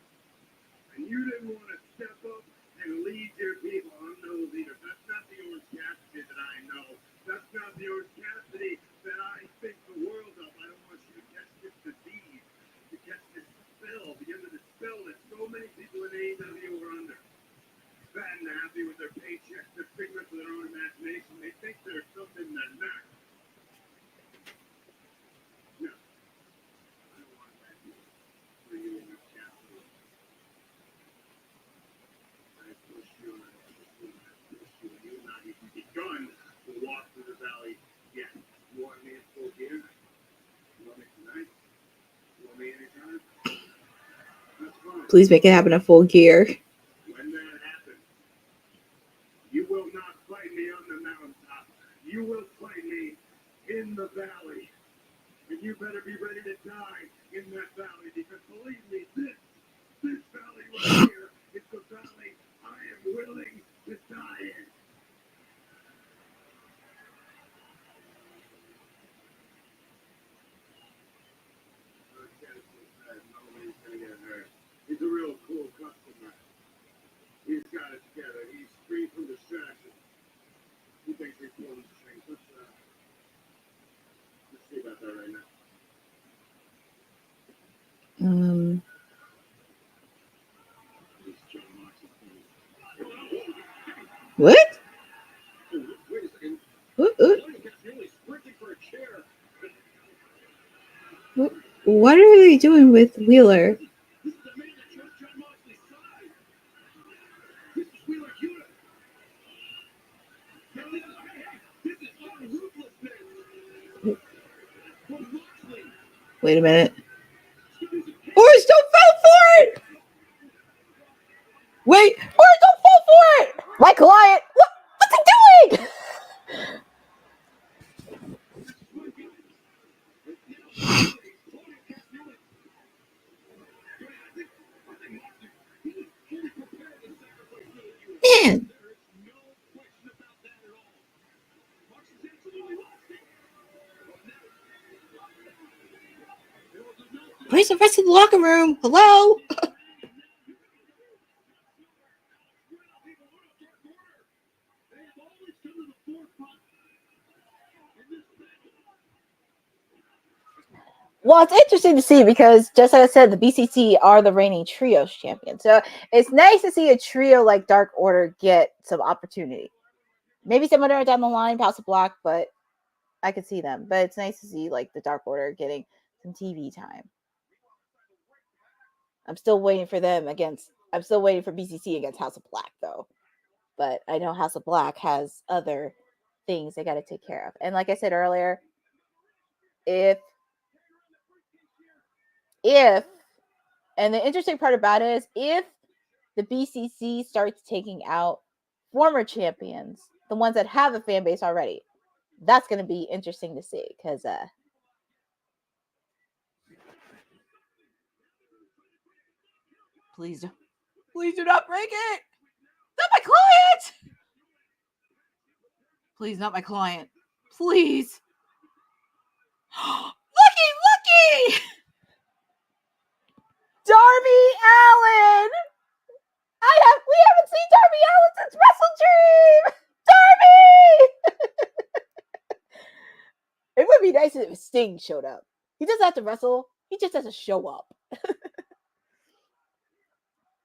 And you didn't want to step up and lead your people. I'm no leader. That's not the Orange Cassidy that I know. That's not the Orange Cassidy that I think the world of. I don't want you to catch this disease, to catch this spell, the end of the spell that so many people in AEW are under. Fat and happy with their paychecks, they're figments of their own imagination. They think they're something they're not. No. I don't want that for you in this castle. I pushed you and I pushed you and I pushed you, and you've not even begun to walk through the valley yet. You want me in Full Gear? You want me tonight? You want me anytime? Please make it happen in Full Gear. When that happens, you will not fight me on the mountaintop. You will fight me in the valley. And you better be ready to die in that valley, because believe me, this valley right here is the valley I am willing to die in. Nobody's gonna get hurt. He's a real cool customer. He's got it together. He's free from distraction. He thinks he's pulling the strings. Let's see about that right now. This is Jon Moxley. What? Wait a second. What? You're only sprinting for a chair. What are they doing with Wheeler? This is the man that chose Jon Moxley's side. This is Wheeler Yuta. Now this is utter ruthlessness. From Moxley. Wait a minute. Horace, don't fall for it! Wait, Horace, don't fall for it! My client, what's he doing? Man. Where's the rest of the locker room? Hello? Well, it's interesting to see, because just like I said, the BCC are the reigning trios champion. So it's nice to see a trio like Dark Order get some opportunity. Maybe somewhere down the line, House of Black, but I could see them. But it's nice to see like the Dark Order getting some TV time. I'm still waiting for BCC against House of Black, though. But I know House of Black has other things they got to take care of. And like I said earlier, if and the interesting part about it is if the BCC starts taking out former champions, the ones that have a fan base already, that's going to be interesting to see because please do not break it. Not my client. Please, not my client. Please. Looky. Darby Allin. We haven't seen Darby Allin since Wrestle Dream. Darby. It would be nice if Sting showed up. He doesn't have to wrestle. He just has to show up.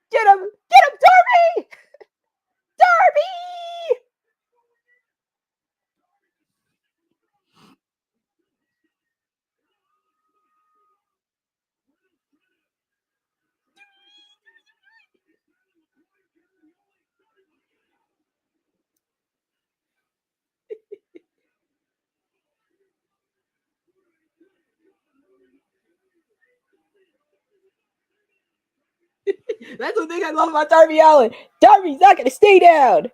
Get him, Darby. Darby. That's the thing I love about Darby Allin. Darby's not going to stay down.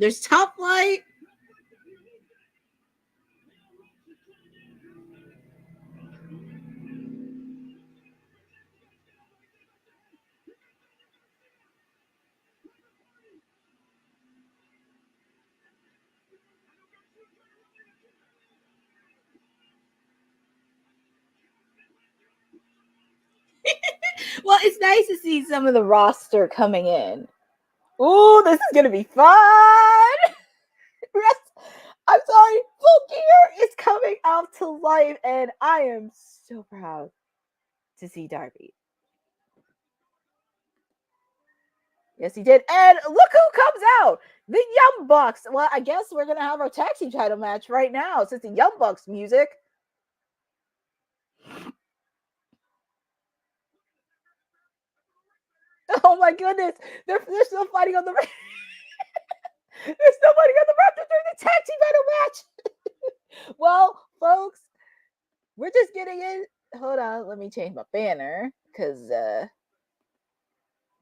There's Top Flight. Well, it's nice to see some of the roster coming in. Ooh, this is going to be fun. I'm sorry. Full Gear is coming out to life, and I am so proud to see Darby. Yes, he did. And look who comes out. The Young Bucks. Well, I guess we're going to have our tag team title match right now since the Young Bucks music. Oh my goodness. They're still fighting on the They're still fighting on the Raptors during the tag team title match. Well, folks, we're just getting in. Hold on, let me change my banner because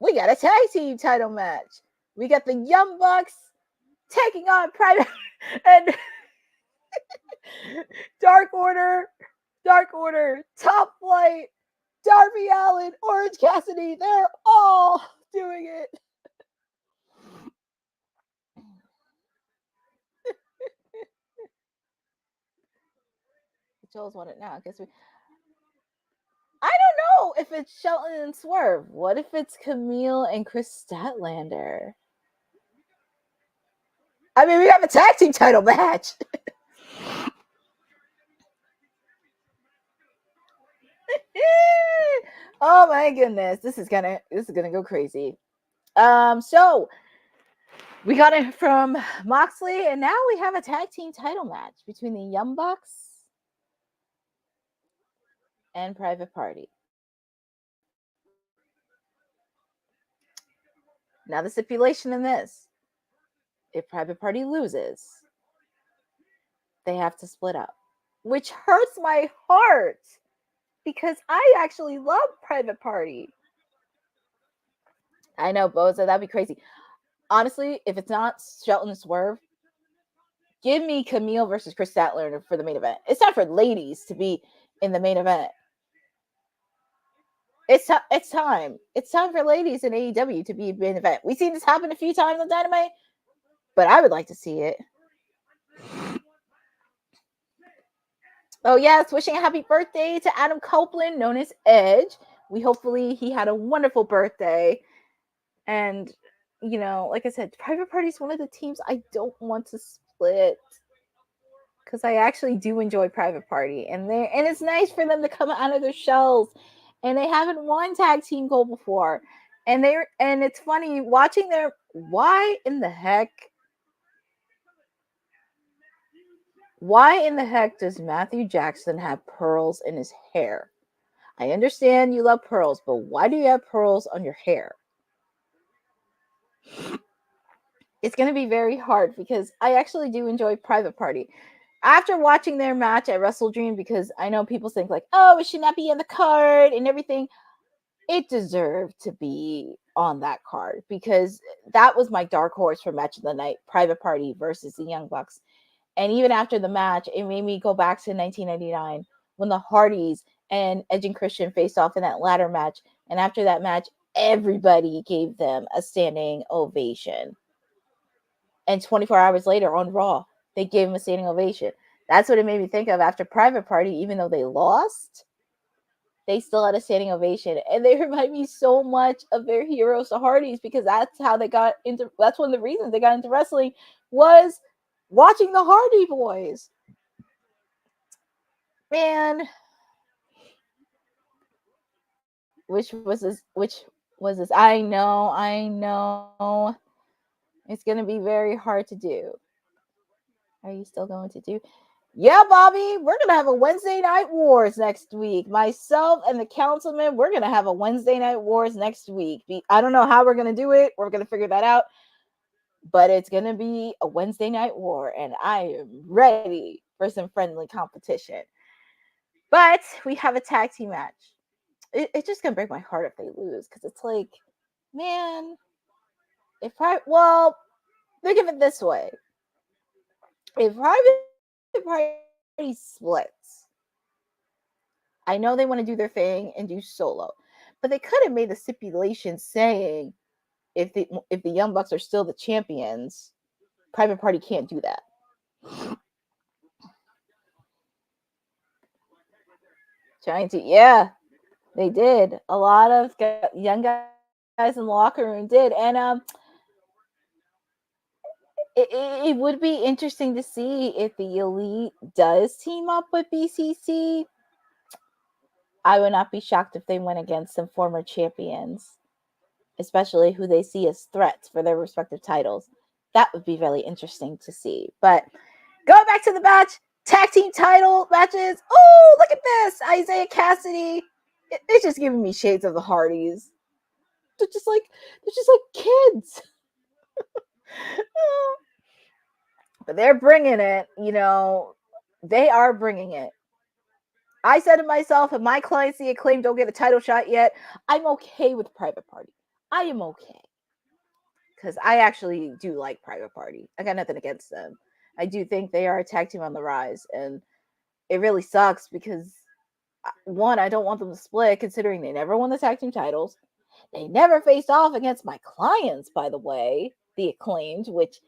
we got a tag team title match. We got the Young Bucks taking on Private and Dark Order, Top Flight, Darby Allin, Orange Cassidy. They're all doing it. Joel's won it now. I guess I don't know if it's Shelton and Swerve. What if it's Kamille and Kris Statlander? I mean, we have a tag team title match. Oh my goodness, this is gonna go crazy. So we got it from Moxley, and now we have a tag team title match between the Young Bucks and Private Party. Now the stipulation in this: if Private Party loses, they have to split up, which hurts my heart because I actually love Private Party. I know, Boza, that'd be crazy. Honestly, if it's not Shelton and Swerve, give me Kamille versus Kris Statlander for the main event. It's time for ladies to be in the main event. It's time. It's time for ladies in AEW to be in the main event. We've seen this happen a few times on Dynamite, but I would like to see it. Oh, yes, wishing a happy birthday to Adam Copeland, known as Edge. Hopefully he had a wonderful birthday. And, you know, like I said, Private Party is one of the teams I don't want to split. Because I actually do enjoy Private Party. And it's nice for them to come out of their shells. And they haven't won Tag Team Gold before. And it's funny watching why in the heck Why in the heck does Matthew Jackson have pearls in his hair? I understand you love pearls, but why do you have pearls on your hair? It's going to be very hard because I actually do enjoy Private Party. After watching their match at Wrestle Dream, because I know people think like, oh, it should not be on the card and everything. It deserved to be on that card because that was my dark horse for match of the night, Private Party versus the Young Bucks. And even after the match, it made me go back to 1999 when the Hardys and Edge and Christian faced off in that ladder match. And after that match, everybody gave them a standing ovation. And 24 hours later on Raw, they gave him a standing ovation. That's what it made me think of after Private Party. Even though they lost, they still had a standing ovation. And they remind me so much of their heroes, the Hardys, because that's how they got into, that's one of the reasons they got into wrestling was watching the Hardy Boys. Man, which was this? I know. It's going to be very hard to do. Are you still going to do? Yeah, Bobby, we're going to have a Wednesday Night Wars next week. Myself and the councilman, we're going to have a Wednesday Night Wars next week. I don't know how we're going to do it. We're going to figure that out. But it's going to be a Wednesday Night War, and I am ready for some friendly competition. But we have a tag team match. It's just going to break my heart if they lose, because it's like, man, think of it this way. If Private Party splits, I know they want to do their thing and do solo, but they could have made the stipulation saying if the Young Bucks are still the champions, Private Party can't do that. Yeah, they did. A lot of young guys in the locker room did, and it would be interesting to see if the Elite does team up with BCC. I would not be shocked if they went against some former champions, especially who they see as threats for their respective titles. That would be really interesting to see. But going back to the match, tag team title matches. Oh, look at this. Isaiah Cassidy. It's just giving me shades of the Hardys. They're just like kids. But they're bringing it, they are bringing it. I said to myself, if my clients see Acclaim don't get a title shot yet, I'm okay with Private Party. I am okay. Because I actually do like Private Party. I got nothing against them. I do think they are a tag team on the rise. And it really sucks because, one, I don't want them to split considering they never won the tag team titles. They never faced off against my clients, by the way, the Acclaimed, which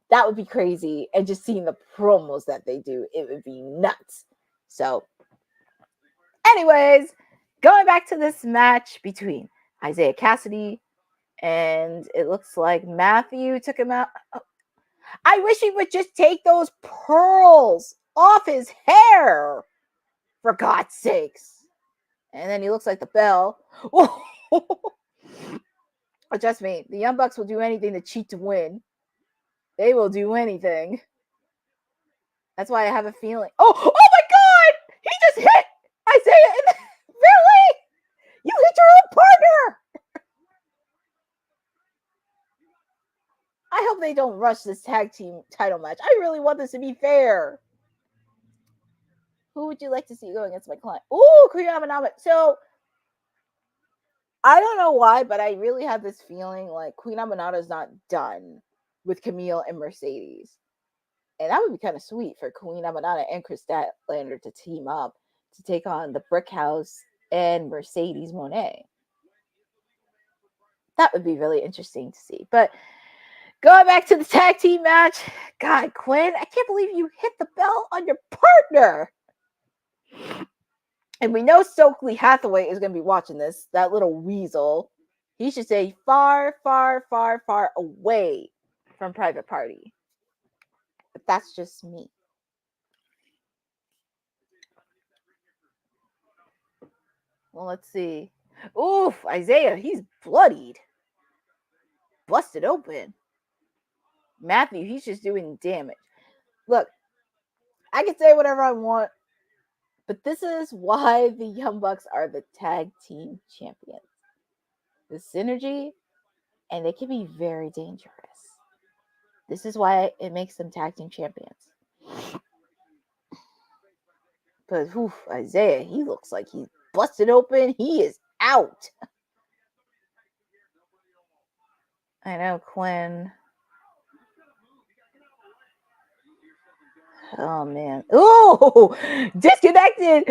that would be crazy. And just seeing the promos that they do, it would be nuts. So, anyways, going back to this match between Isaiah Cassidy and it looks like Matthew took him out. I wish he would just take those pearls off his hair, for God's sakes. And then he looks like the Bell. Trust me, the Young Bucks will do anything to cheat to win. They will do anything. That's why I have a feeling. Oh my God! He just hit Isaiah. Really? You hit your own partner. I hope they don't rush this tag team title match. I really want this to be fair. Who would you like to see go against my client? Ooh, Kriyamanama. So, I don't know why, but I really have this feeling like Queen Aminata is not done with Kamille and Mercedes. And that would be kind of sweet for Queen Aminata and Kris Statlander to team up to take on the Brickhouse and Mercedes Moné. That would be really interesting to see. But going back to the tag team match, God, Quinn, I can't believe you hit the bell on your partner. And we know Stokely Hathaway is going to be watching this, that little weasel. He should stay far, far, far, far away from Private Party. But that's just me. Well, let's see. Oof, Isaiah, he's bloodied. Busted open. Matthew, he's just doing damage. Look, I can say whatever I want, but this is why the Young Bucks are the tag team champions. The synergy, and they can be very dangerous. This is why it makes them tag team champions. But Isaiah, he looks like he's busted open. He is out. I know, Quinn. Oh, man. Oh, disconnected.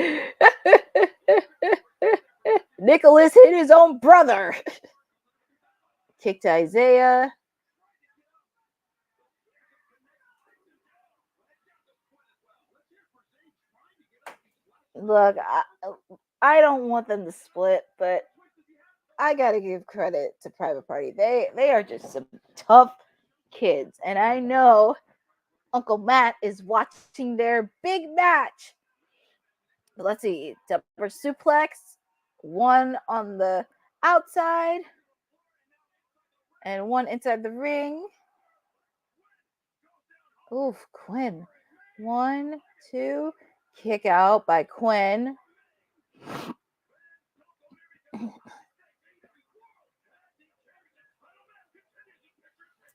Nicholas hit his own brother. Kick to Isaiah. Look, I don't want them to split, but I gotta give credit to Private Party. They are just some tough kids, and I know Uncle Matt is watching their big match. But let's see, double suplex, one on the outside, and one inside the ring. Oof, Quinn. 1, 2, kick out by Quinn.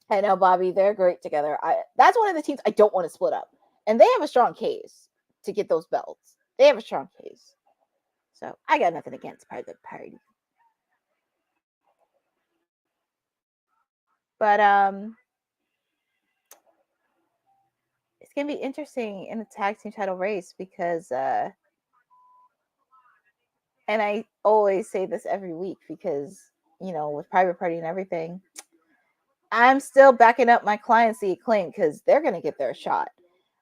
I know, Bobby, they're great together. That's one of the teams I don't want to split up. And they have a strong case to get those belts. They have a strong case. So I got nothing against Private Party. But it's going to be interesting in the tag team title race because and I always say this every week because, you know, with Private Party and everything, I'm still backing up my clients, the Acclaim, because they're going to get their shot.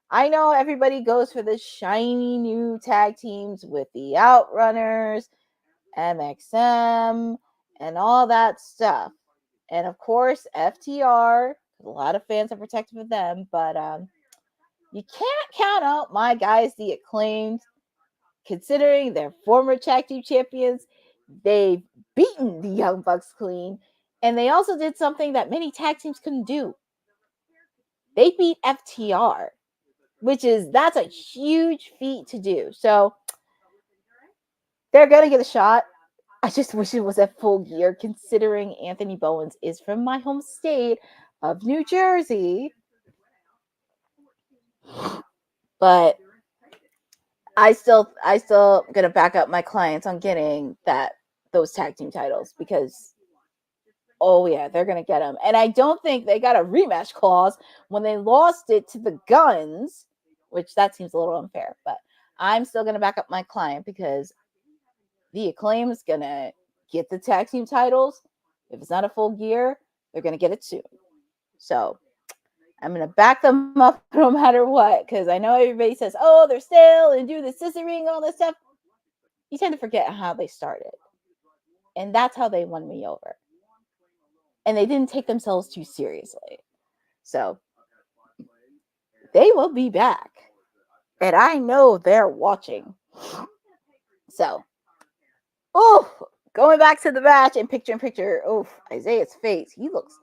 I know everybody goes for the shiny new tag teams with the Outrunners, MXM, and all that stuff. And of course, FTR. A lot of fans are protective of them, but you can't count out my guys, the Acclaimed, considering they're former tag team champions. They've beaten the Young Bucks clean, and they also did something that many tag teams couldn't do. They beat FTR, that's a huge feat to do. So they're going to get a shot. I just wish it was at Full Gear, considering Anthony Bowens is from my home state of New Jersey. But I still gonna back up my clients on getting those tag team titles because, oh yeah, they're gonna get them. And I don't think they got a rematch clause when they lost it to the Guns, which that seems a little unfair. But I'm still gonna back up my client because the Acclaim is gonna get the tag team titles. If it's not a Full Gear, they're gonna get it soon. So I'm going to back them up no matter what, because I know everybody says, oh, they're stale and do the scissoring and all this stuff. You tend to forget how they started. And that's how they won me over. And they didn't take themselves too seriously. So they will be back. And I know they're watching. So, going back to the match and picture, Isaiah's face. He looks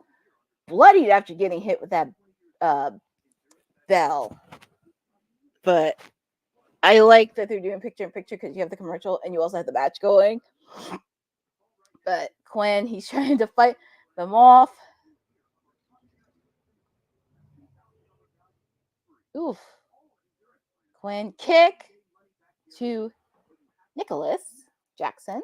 bloodied after getting hit with that bell. But I like that they're doing picture-in-picture because you have the commercial and you also have the match going. But Quinn, he's trying to fight them off. Oof. Quinn kick to Nicholas Jackson.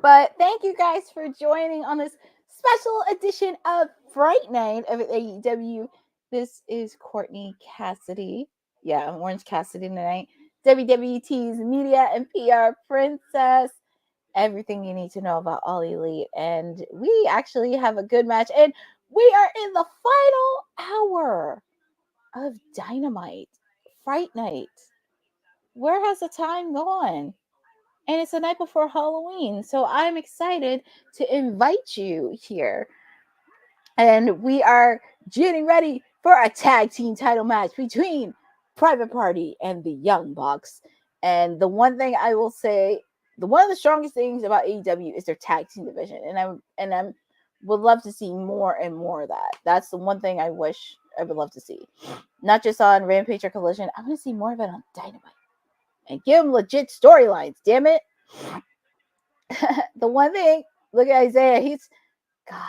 But thank you guys for joining on this special edition of Fright Night of AEW. This is Courtney Cassidy. Yeah, I'm Orange Cassidy tonight. WWT's media and PR princess. Everything you need to know about All Elite. And we actually have a good match. And we are in the final hour of Dynamite. Fright Night. Where has the time gone? And it's the night before Halloween. So I'm excited to invite you here. And we are getting ready for a tag team title match between Private Party and the Young Bucks. And the one thing I will say, one of the strongest things about AEW is their tag team division. And I'm would love to see more and more of that. That's the one thing I wish I would love to see. Not just on Rampage or Collision. I want to see more of it on Dynamite. And give them legit storylines, damn it. The one thing, look at Isaiah. He's, God.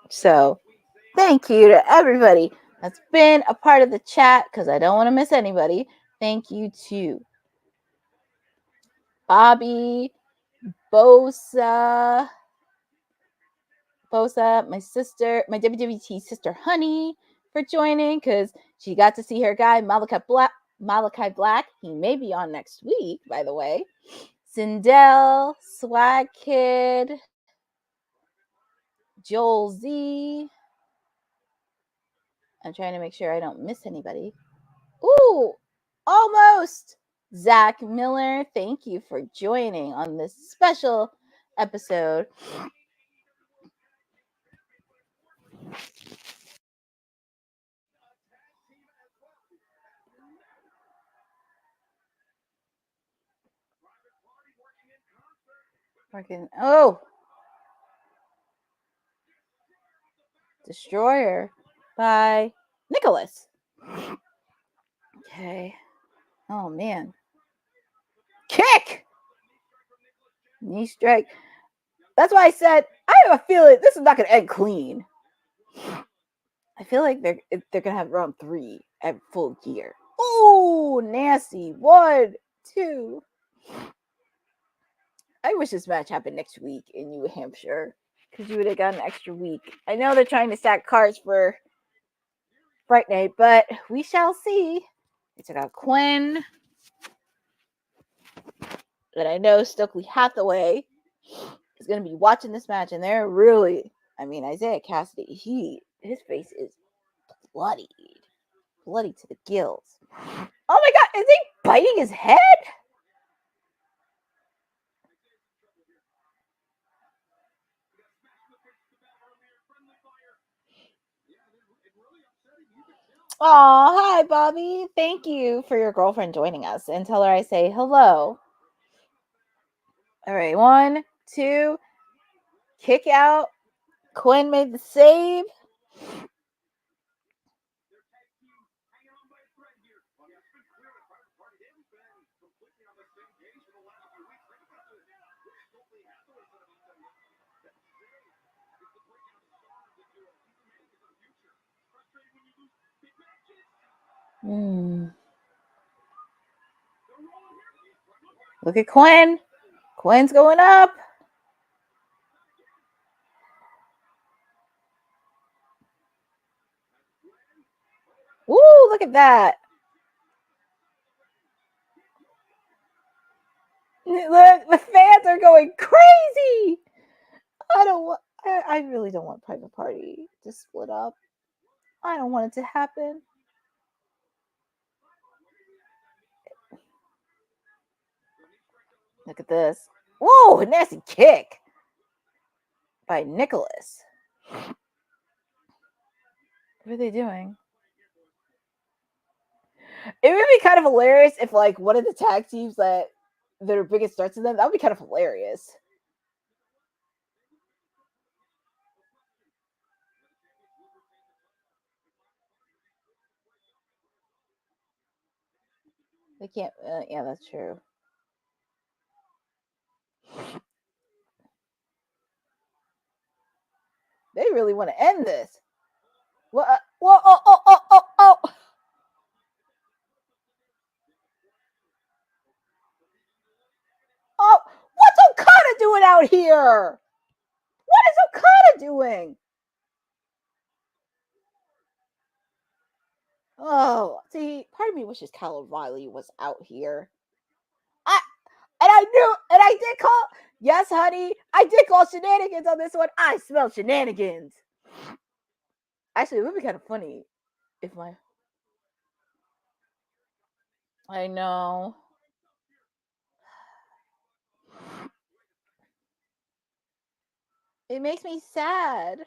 So, thank you to everybody that's been a part of the chat because I don't want to miss anybody. Thank you to Bobby, Bosa, my sister, my WWT sister Honey, for joining because she got to see her guy Malachi Black. He may be on next week, by the way. Sindel, Swag Kid, Joel Z. I'm trying to make sure I don't miss anybody. Ooh, almost. Zach Miller, thank you for joining on this special episode. Oh, Destroyer by Nicholas. Okay. Oh, man. Kick! Knee strike. That's why I said, I have a feeling this is not going to end clean. I feel like they're going to have round 3 at full gear. Ooh, nasty. 1, 2. I wish this match happened next week in New Hampshire because you would have got an extra week. I know they're trying to stack cards for Fright Night, but we shall see. They took out Quinn. And I know Stokely Hathaway is going to be watching this match, and they're really, Isaiah Cassidy, his face is bloody to the gills. Oh my God, is he biting his head? Oh, hi, Bobby. Thank you for your girlfriend joining us. And tell her I say hello. All right, 1, 2. Kick out. Quinn made the save. Look at Quinn. Quinn's going up. Ooh, look at that. Look, the fans are going crazy. I really don't want Private Party to split up. I don't want it to happen. Look at this. Whoa, nasty kick by Nicholas. What are they doing? It would be kind of hilarious if, like, one of the tag teams that are biggest threats to them, that would be kind of hilarious. They can't, yeah, that's true. They really want to end this. What? Whoa, oh. Oh, what's Okada doing out here? What is Okada doing? Oh, see, part of me wishes Kyle O'Reilly was out here. I did call, yes, honey, I did call shenanigans on this one. I smell shenanigans. Actually, it would be kind of funny if I know. It makes me sad.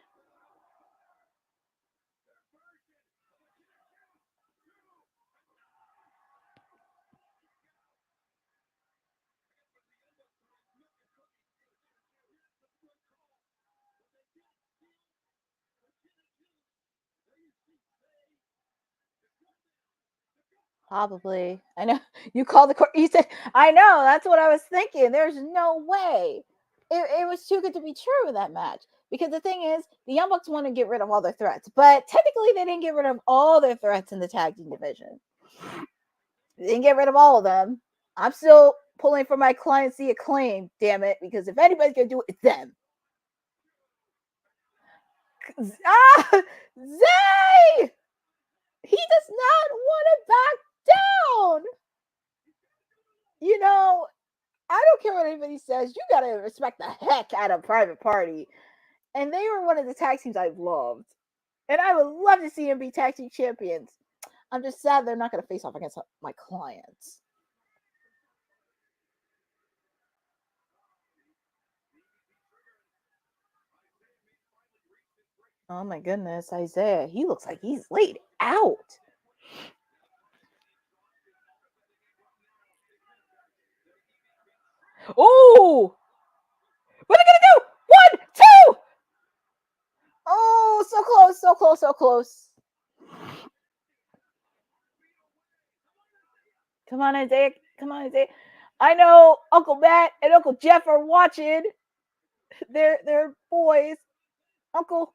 Probably. I know. You called the court. You said, I know. That's what I was thinking. There's no way. It was too good to be true in that match. Because the thing is, the Young Bucks want to get rid of all their threats. But technically, they didn't get rid of all their threats in the tag team division. They didn't get rid of all of them. I'm still pulling for my clients the Acclaim, damn it. Because if anybody's going to do it, it's them. Zay! He does not want to back down. You know, I don't care what anybody says. You got to respect the heck out of Private Party. And they were one of the tag teams I've loved. And I would love to see them be tag team champions. I'm just sad they're not going to face off against my clients. Oh my goodness, Isaiah. He looks like he's laid out. Oh! What are they going to do? 1, 2! Oh, so close, so close, so close. Come on, Isaiah. Come on, Isaiah. I know Uncle Matt and Uncle Jeff are watching. They're boys. Uncle.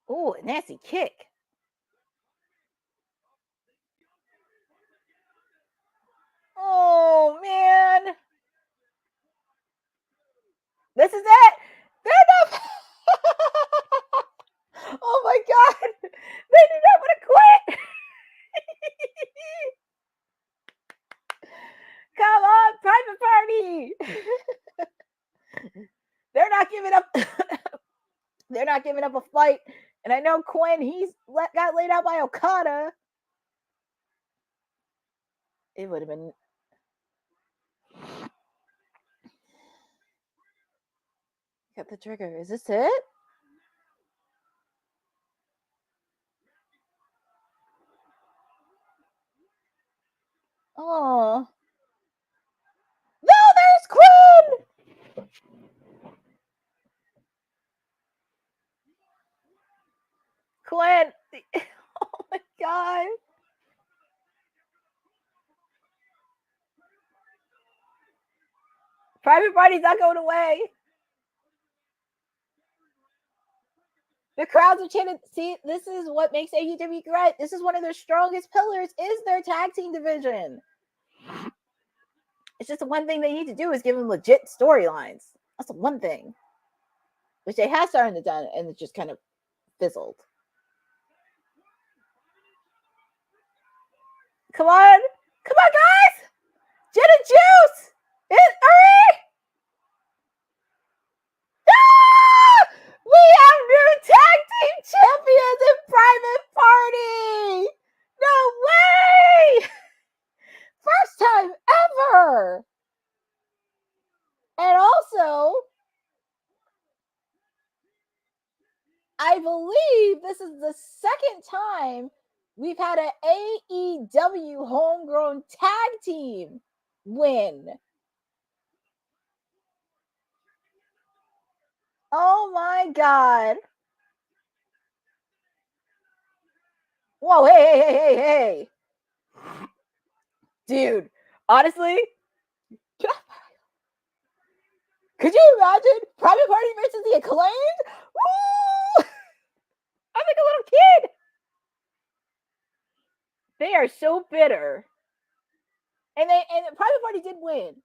Oh, a nasty kick. Oh, man. This is it. They're not. Oh, my God. They do not want to quit. Come on, Private Party. They're not giving up. They're not giving up a fight. And I know Quinn, he's got laid out by Okada. It would have been. Got the trigger. Is this it? Oh. No, there's Quinn! Quinn! Oh my God. Private Party's not going away. The crowds are chanting. See, this is what makes AEW great. This is one of their strongest pillars is their tag team division. It's just the one thing they need to do is give them legit storylines. That's the one thing. Which they have started to do, and it just kind of fizzled. Come on. Come on, guys. Gin and juice. Hurry. Ah! We have new tag team champions in Private Party. No way. First time ever. And also, I believe this is the second time we've had an AEW homegrown tag team win. Oh my God. Whoa, hey. Dude, honestly, could you imagine Private Party versus the Acclaimed? Woo! I'm like a little kid. They are so bitter. And Private Party did win.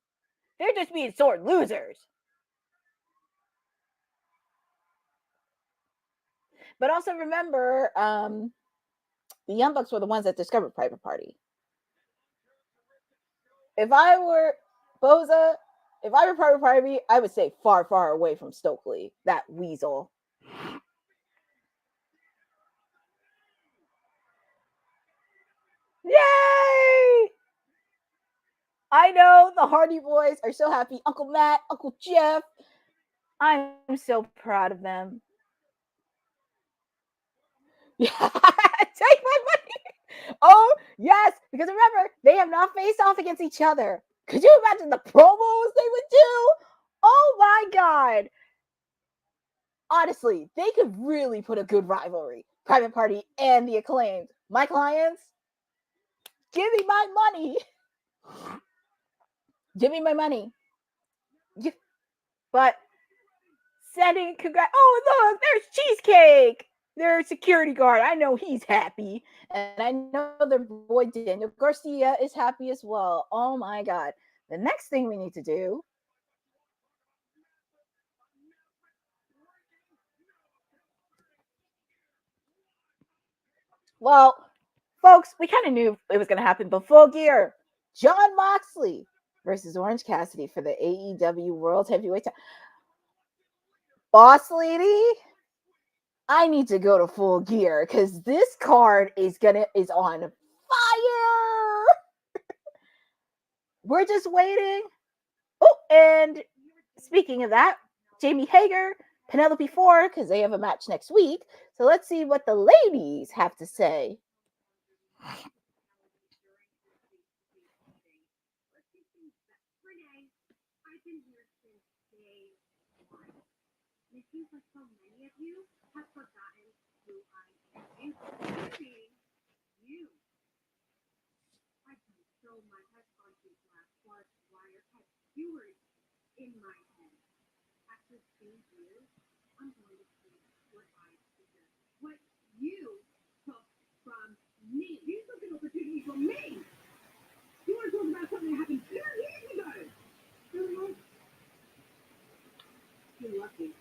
They're just being sore losers. But also remember, the Young Bucks were the ones that discovered Private Party. If I were Boza, if I were Private Party, I would stay far, far away from Stokely, that weasel. Yay! I know the Hardy Boys are so happy. Uncle Matt, Uncle Jeff. I'm so proud of them. Yeah, take my money. Oh, yes, because remember, they have not faced off against each other. Could you imagine the promos they would do? Oh my God. honestly, they could really put a good rivalry. Private Party and the Acclaimed. My clients, give me my money. Give me my money. But sending congrats. Oh, look, there's Cheesecake. Their security guard. I know he's happy. And I know their boy Daniel Garcia is happy as well. Oh my God. The next thing we need to do. Well, folks, we kind of knew it was going to happen, but Full Gear. Jon Moxley versus Orange Cassidy for the AEW World Heavyweight title. Boss lady, I need to go to Full Gear because this card is on fire. We're just waiting. Oh, and speaking of that, Jamie Hager, Penelope Ford, because they have a match next week. So let's see what the ladies have to say. It seems like so many of you have forgotten who I am, including you. I've done so much. I've gone through glass, barbed wire, had viewers in my head. After seeing you, I'm going to see what I deserve. What you took from me. You took an opportunity from me. You want to talk about something that happened 2 years ago. You're lucky.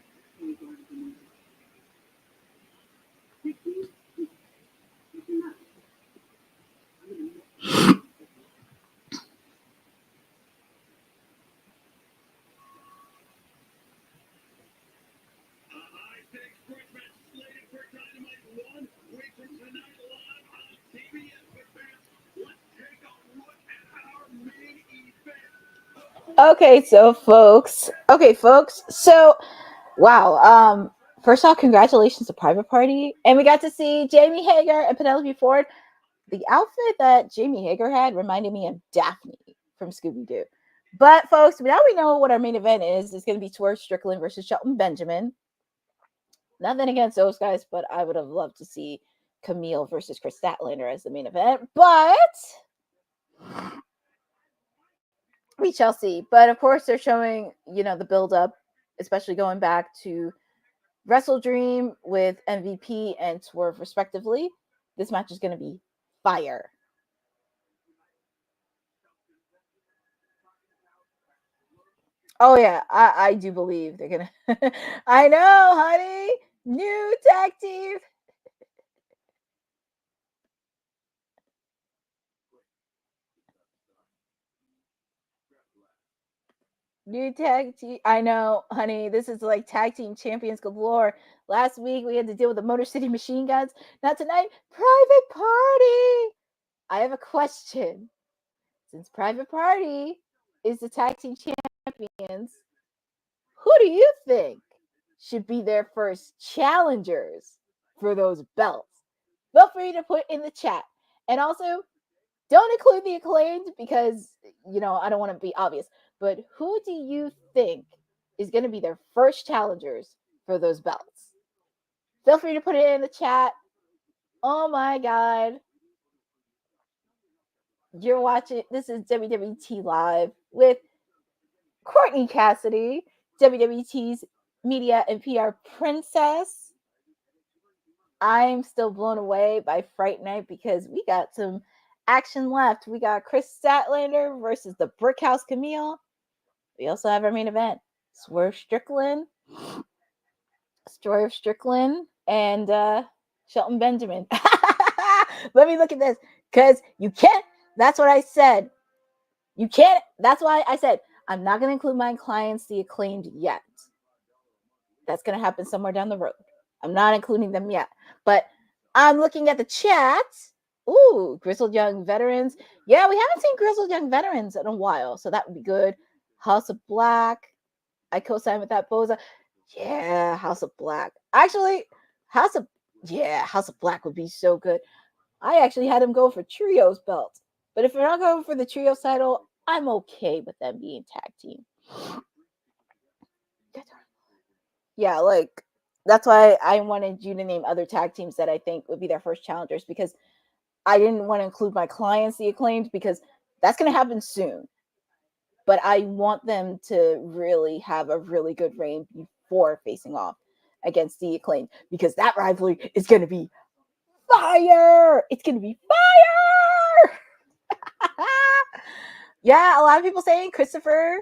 Okay, folks. So, wow. First off, congratulations to Private Party, and we got to see Jamie Hager and Penelope Ford. The outfit that Jamie Hager had reminded me of Daphne from Scooby-Doo. But folks, now we know what our main event is. It's going to be Swerve Strickland versus Shelton Benjamin. Nothing against those guys, but I would have loved to see Kamille versus Kris Statlander as the main event. But we shall see. But of course, they're showing, the build-up, especially going back to Wrestle Dream with MVP and Swerve, respectively. This match is going to be fire. Oh, yeah, I do believe they're going to. I know, honey. New tag team. New tag team. I know, honey. This is like tag team champions galore. Last week, we had to deal with the Motor City Machine Guns. Now tonight, Private Party. I have a question. Since Private Party is the tag team champions, who do you think should be their first challengers for those belts? Feel free to put in the chat. And also, don't include the Acclaimed because, I don't want to be obvious. But who do you think is going to be their first challengers for those belts? Feel free to put it in the chat. Oh my God. You're watching. This is WWT Live with Courtney Cassidy, WWT's media and PR princess. I'm still blown away by Fright Night because we got some action left. We got Kris Statlander versus the Brickhouse Kamille. We also have our main event, Swerve Strickland, and Shelton Benjamin. Let me look at this because you can't. That's what I said. You can't. That's why I said I'm not going to include my clients, the Acclaimed, yet. That's going to happen somewhere down the road. I'm not including them yet. But I'm looking at the chat. Ooh, Grizzled Young Veterans. Yeah, we haven't seen Grizzled Young Veterans in a while, so that would be good. House of Black. I co-sign with that, Boza. Yeah, House of Black. Actually, House of Black would be so good. I actually had him go for Trios belt. But if they're not going for the Trios title, I'm okay with them being tag team. Yeah, that's why I wanted you to name other tag teams that I think would be their first challengers, because I didn't want to include my clients, the Acclaimed, because that's going to happen soon. But I want them to really have a really good reign before facing off against the Acclaimed, because that rivalry is going to be fire. It's going to be fire. Yeah, a lot of people saying Christopher,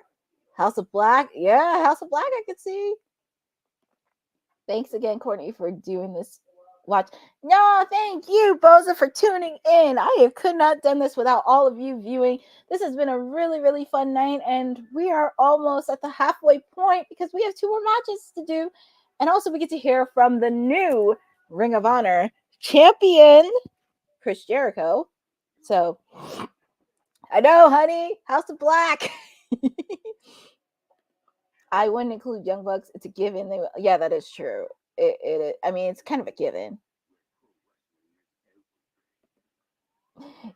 House of Black. Yeah, House of Black, I could see. Thanks again, Courtney, for doing this watch. No, thank you, Boza, for tuning in. I could not done this without all of you viewing. This has been a really, really fun night, and we are almost at the halfway point because we have 2 more matches to do. And also, we get to hear from the new Ring of Honor champion, Chris Jericho. So, I know, honey, House of Black. I wouldn't include Young Bucks. It's a given. Yeah, that is true. I mean, it's kind of a given.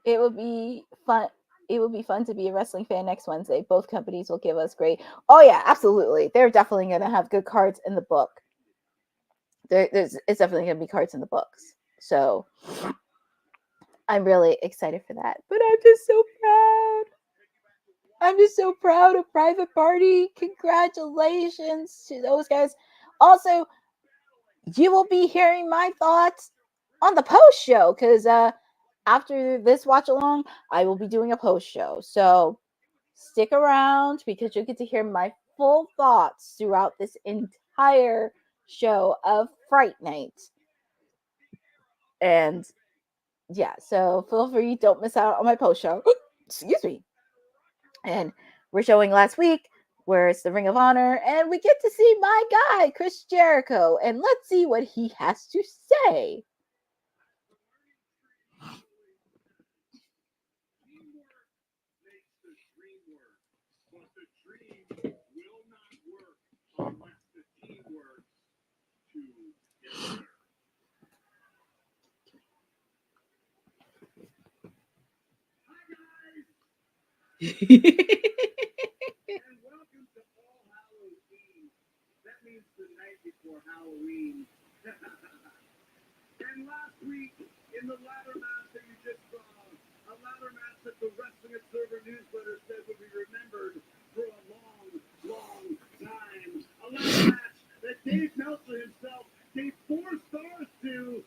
It would be fun. It would be fun to be a wrestling fan next Wednesday. Both companies will give us great. Oh yeah, absolutely. They're definitely going to have good cards in the book. It's definitely going to be cards in the books. So I'm really excited for that. But I'm just so proud. I'm just so proud of Private Party. Congratulations to those guys. Also, you will be hearing my thoughts on the post show, because after this watch along, I will be doing a post show. So stick around, because you'll get to hear my full thoughts throughout this entire show of Fright Night. And yeah, so feel free, don't miss out on my post show. Excuse me. And we're showing last week where it's the Ring of Honor, and we get to see my guy, Chris Jericho, and let's see what he has to say. And welcome to All Hallows Eve. That means the night before Halloween. And last week, in the ladder match that you just saw, a ladder match that the Wrestling Observer newsletter said would be remembered for a long, long time. A ladder match that Dave Meltzer himself gave 4 stars to.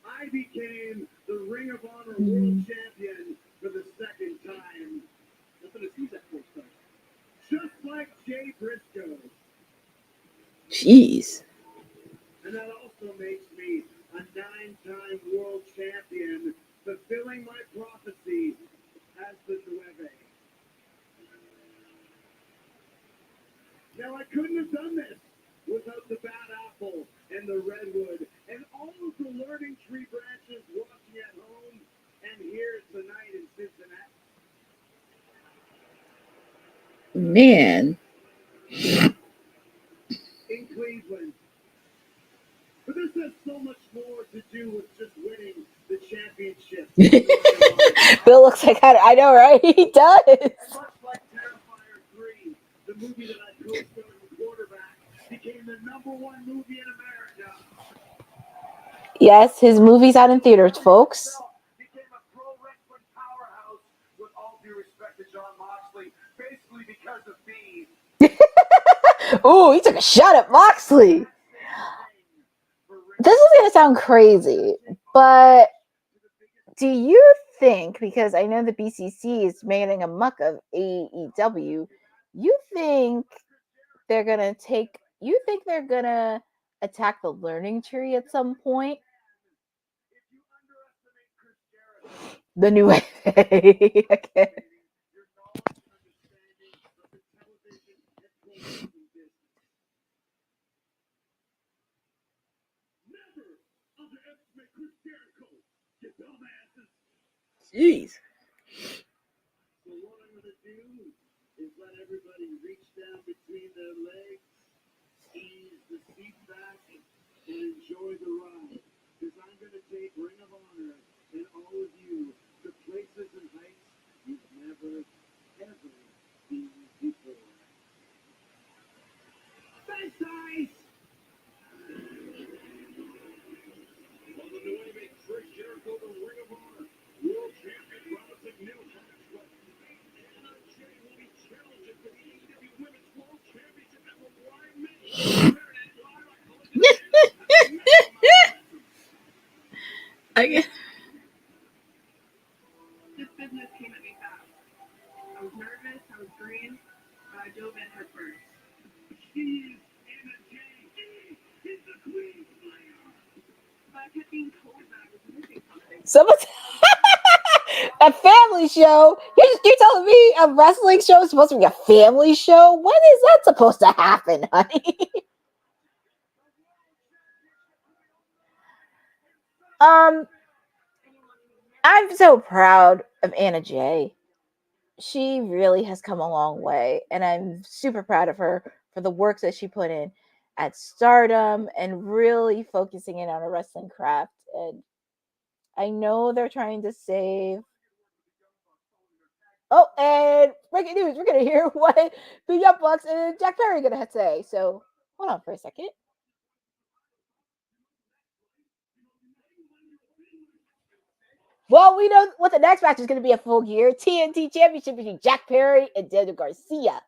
I became the Ring of Honor World Champion for the 2nd time. Nothing to see that 4 stars. Just like Jay Briscoe. Jeez. And that also makes me a 9-time world champion, fulfilling my prophecy as the Nueve. Now, I couldn't have done this without the Bad Apple and the Redwood and all of the Learning Tree branches watching at home and here tonight in Cincinnati. Man. In Cleveland. But this has so much more to do with just winning the championship. Bill looks like I know, right? He does. Much like Terrifier 3, the movie that I co-starred with Quarterback, became the #1 movie in America. Yes, his movie's out in theaters, folks. Became a pro wrestling powerhouse, with all due respect to Jon Moxley, basically because of me. Ooh, he took a shot at Moxley. This is going to sound crazy, but do you think, because I know the BCC is making a muck of AEW, you think they're going to attack the Learning Tree at some point? The new way. Okay. Jeez. So what I'm going to do is let everybody reach down between their legs, ease the seat back, and enjoy the ride. Because I'm going to take Ring of Honor and all of you to places and heights you've never, ever been before. Thanks, guys! This business came at me fast. I was nervous, I was green, but I dove in head first. She's Anna Jay. She's the queen slayer. But I kept being told that I was missing something. Someone's a family show. You're telling me a wrestling show is supposed to be a family show? When is that supposed to happen, honey? I'm so proud of Anna Jay. She really has come a long way, and I'm super proud of her for the work that she put in at Stardom and really focusing in on her wrestling craft. And I know they're trying to save. Oh, and breaking news, we're going to hear what the Young Bucks and Jack Perry are going to say. So hold on for a second. Well, we know what the next match is going to be, a full gear TNT Championship between Jack Perry and Daniel Garcia.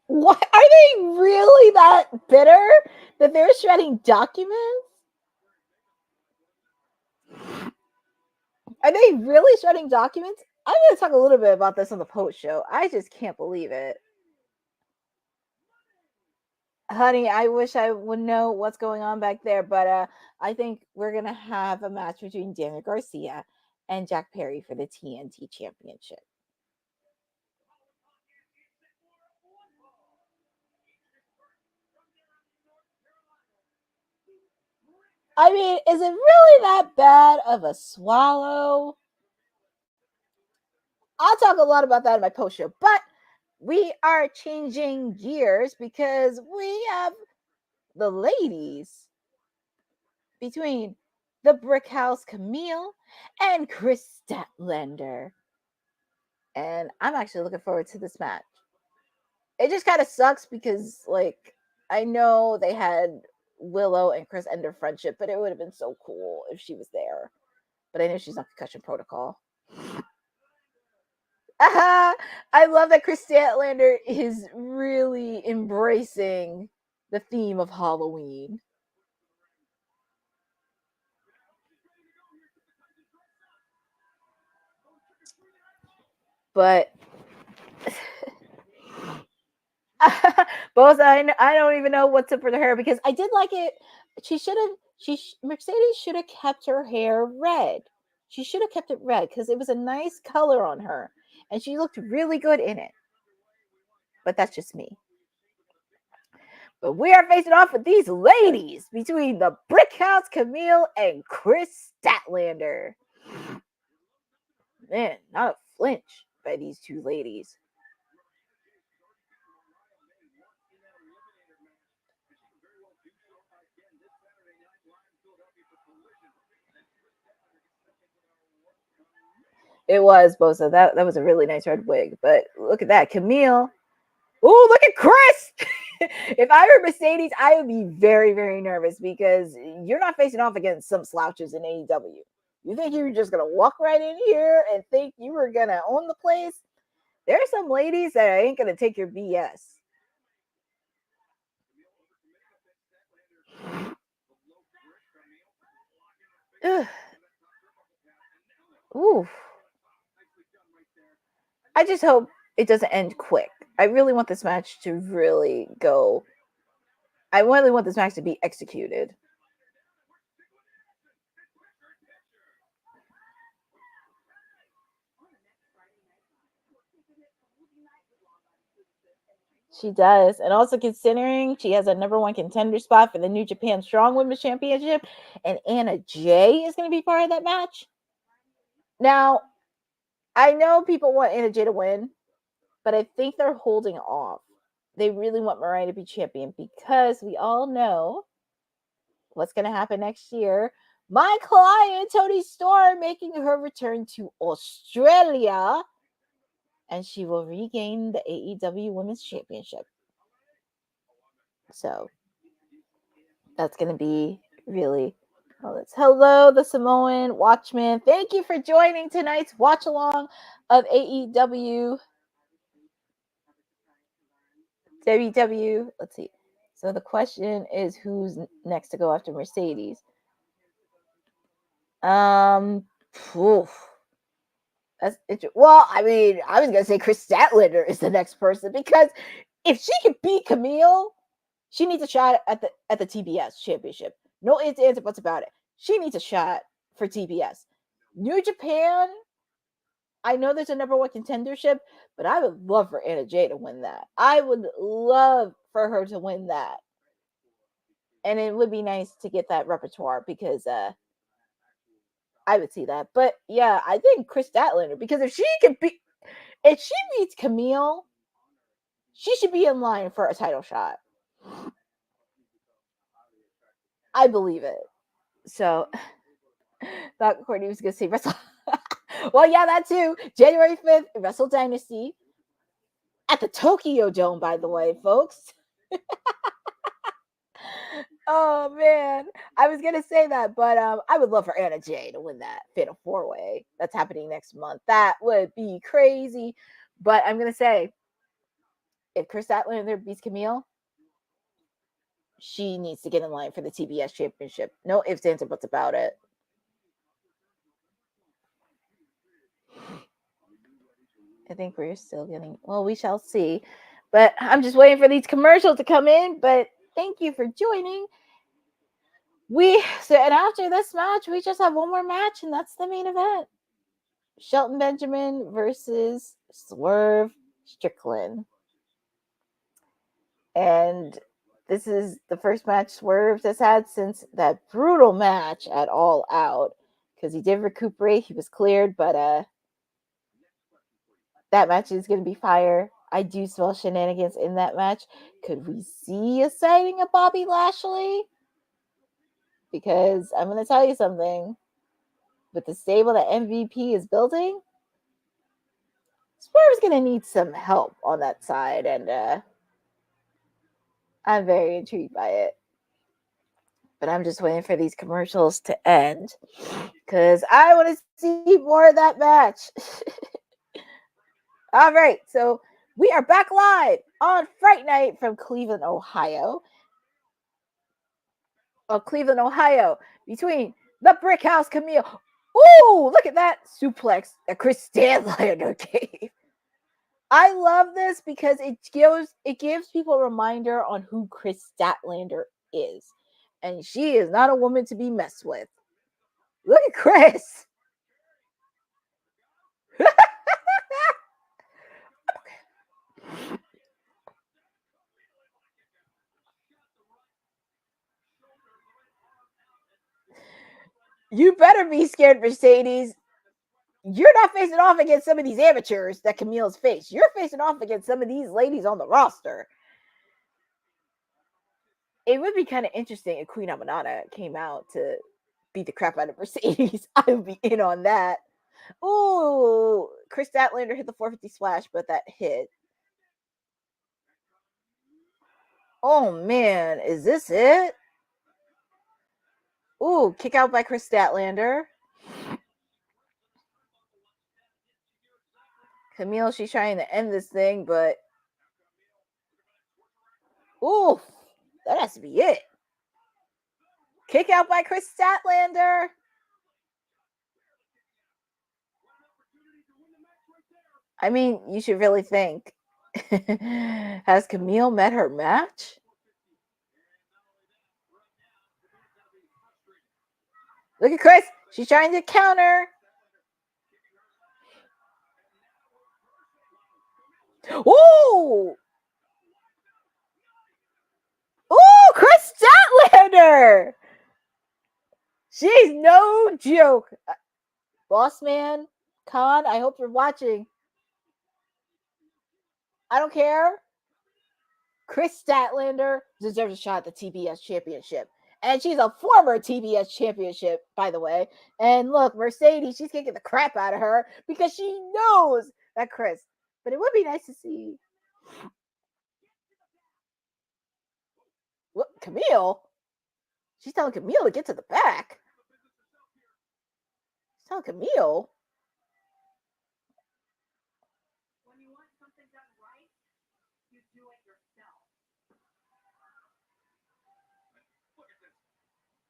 What? Are they really that bitter that they're shredding documents? Are they really shredding documents? I'm going to talk a little bit about this on the post show. I just can't believe it. Honey, I wish I would know what's going on back there, but I think we're going to have a match between Daniel Garcia and Jack Perry for the TNT Championship. I mean, is it really that bad of a swallow? I'll talk a lot about that in my post show, but we are changing gears because we have the ladies between the Brickhouse Kamille and Kris Statlander. And I'm actually looking forward to this match. It just kind of sucks because, like, I know they had Willow and Chris end their friendship, but it would have been so cool if she was there. But I know she's on concussion protocol. I love that Kris Statlander is really embracing the theme of Halloween. But both I don't even know what's up with her hair because I did like it. Mercedes should have kept her hair red. She should have kept it red because it was a nice color on her and she looked really good in it. But that's just me. But we are facing off with these ladies between the Brickhouse Kamille and Kris Statlander. Man, not a flinch by these two ladies. It was, Bosa. That was a really nice red wig. But look at that. Kamille. Oh, look at Kris. If I were Mercedes, I would be very, very nervous because you're not facing off against some slouches in AEW. You think you were just going to walk right in here and think you were going to own the place? There are some ladies that ain't going to take your BS. Ugh. Ooh. I just hope it doesn't end quick. I really want this match to really go. I really want this match to be executed. She does. And also considering she has a number one contender spot for the New Japan Strong Women's Championship, and Anna Jay is going to be part of that match. Now, I know people want Anna Jay to win, but I think they're holding off they really want Mariah to be champion because we all know what's going to happen next year. My client, Toni Storm, making her return to Australia, and she will regain the AEW Women's Championship. So that's going to be really... Hello, the Samoan Watchman. Thank you for joining tonight's watch along of AEW. WW. Let's see. So the question is, who's next to go after Mercedes? Oof. That's well, I mean, I was gonna say Kris Statlander is the next person, because if she could beat Kamille, she needs a shot at the TBS championship. No ifs, ands, or buts about it. She needs a shot for TBS. New Japan, I know there's a number one contendership, but I would love for Anna Jay to win that. I would love for her to win that. And it would be nice to get that repertoire, because I would see that. But yeah, I think Kris Statlander, because if she beats Kamille, she should be in line for a title shot. I believe it. So, thought Courtney was going to say Wrestle. Well, yeah, that too. January 5th, Wrestle Dynasty at the Tokyo Dome, by the way, folks. Oh, man. I was going to say that, but I would love for Anna Jay to win that Fatal 4-Way. That's happening next month. That would be crazy. But I'm going to say, if Kris Statlander beats Kamille, she needs to get in line for the TBS championship. No ifs, ands, or buts about it. I think we're still getting... Well, we shall see. But I'm just waiting for these commercials to come in. But thank you for joining. And after this match, we just have one more match, and that's the main event. Shelton Benjamin versus Swerve Strickland. And this is the first match Swerve has had since that brutal match at All Out, because he did recuperate. He was cleared, but that match is going to be fire. I do smell shenanigans in that match. Could we see a sighting of Bobby Lashley? Because I'm going to tell you something. With the stable that MVP is building, Swerve's going to need some help on that side. And I'm very intrigued by it. But I'm just waiting for these commercials to end, because I want to see more of that match. All right, so we are back live on Fright Night from Cleveland, Ohio. Cleveland, Ohio, between the Brickhouse, Kamille. Ooh, look at that suplex that Kris Statlander gave. I love this because it gives people a reminder on who Kris Statlander is. And she is not a woman to be messed with. Look at Kris. You better be scared, Mercedes. You're not facing off against some of these amateurs that Kamille's faced. You're facing off against some of these ladies on the roster. It would be kind of interesting if Queen Aminata came out to beat the crap out of Mercedes. I would be in on that. Ooh, Kris Statlander hit the 450 splash, but that hit. Oh, man. Is this it? Ooh, kick out by Kris Statlander. Kamille, she's trying to end this thing, but... Ooh, that has to be it. Kick out by Kris Statlander. I mean, you should really think. Has Kamille met her match? Look at Kris. She's trying to counter. Ooh! Ooh, Kris Statlander! She's no joke. Boss man, Khan, I hope you're watching. I don't care. Kris Statlander deserves a shot at the TBS championship. And she's a former TBS championship, by the way. And look, Mercedes, she's kicking the crap out of her because she knows that Kris. But it would be nice to see. What, Kamille? She's telling Kamille to get to the back. She's telling Kamille. When you want something done right, you do it yourself. Look at this.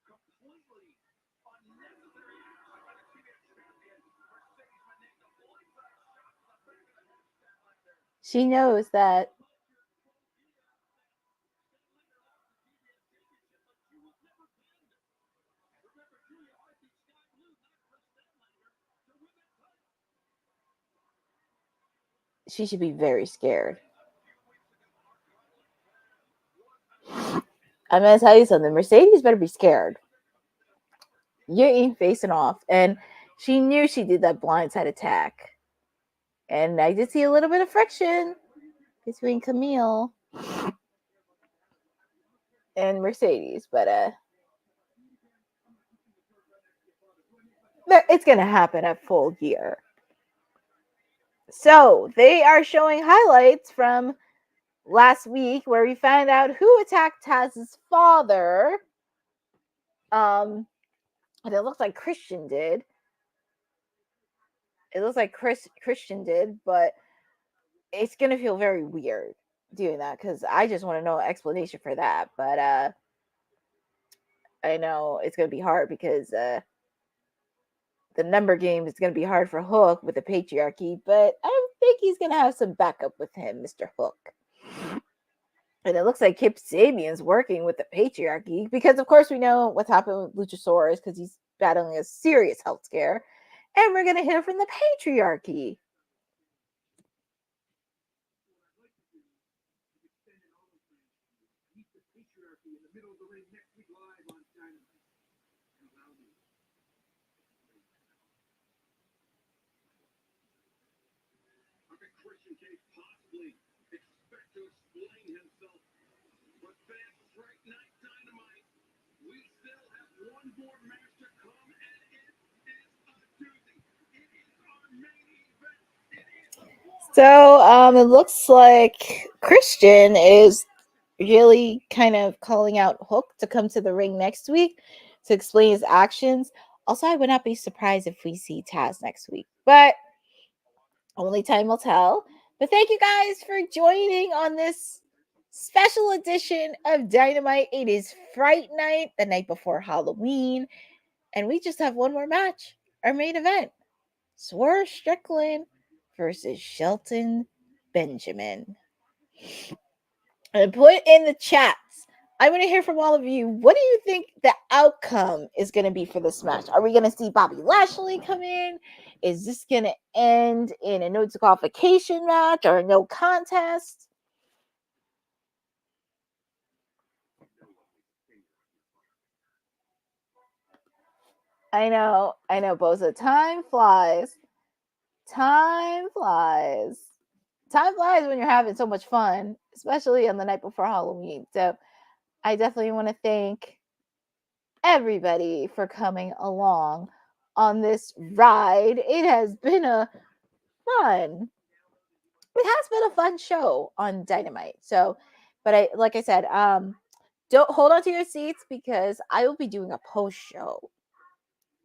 Completely unnecessary action by the TBS champion. Mercedes Moné, the blindside shot to the back of the head of Statlander. She knows that she should be very scared. I'm going to tell you something. Mercedes better be scared. You ain't facing off. And she knew she did that blindside attack. And I did see a little bit of friction between Kamille and Mercedes. But it's going to happen at Full Gear. So they are showing highlights from last week where we found out who attacked Taz's father. And it looks like Christian did. It looks like Christian did, but it's going to feel very weird doing that because I just want to know an explanation for that. But I know it's going to be hard because the number game is going to be hard for Hook with the patriarchy, but I think he's going to have some backup with him, Mr. Hook. And it looks like Kip Sabian's working with the patriarchy because, of course, we know what's happened with Luchasaurus because he's battling a serious health scare. And we're going to hear from the patriarchy. Meet the patriarchy in the middle of the ring next week live on Dynamite. And allow me. How could Christian Cage possibly expect to explain himself? But fans of Fright Night Dynamite, we still have one more match to come, and it is a doozy. It is our main event. So it looks like Christian is really kind of calling out Hook to come to the ring next week to explain his actions. Also, I would not be surprised if we see Taz next week, but only time will tell. But thank you guys for joining on this special edition of Dynamite. It is Fright Night, the night before Halloween, and we just have one more match, our main event. Swerve Strickland versus Shelton Benjamin. And put in the chats. I want to hear from all of you. What do you think the outcome is going to be for this match? Are we going to see Bobby Lashley come in? Is this going to end in a no disqualification match or a no contest? I know, Boza. Time flies. Time flies when you're having so much fun, especially on the night before Halloween. So I definitely want to thank everybody for coming along on this ride. It has been a fun show on Dynamite. So, but like I said, don't hold on to your seats because I will be doing a post show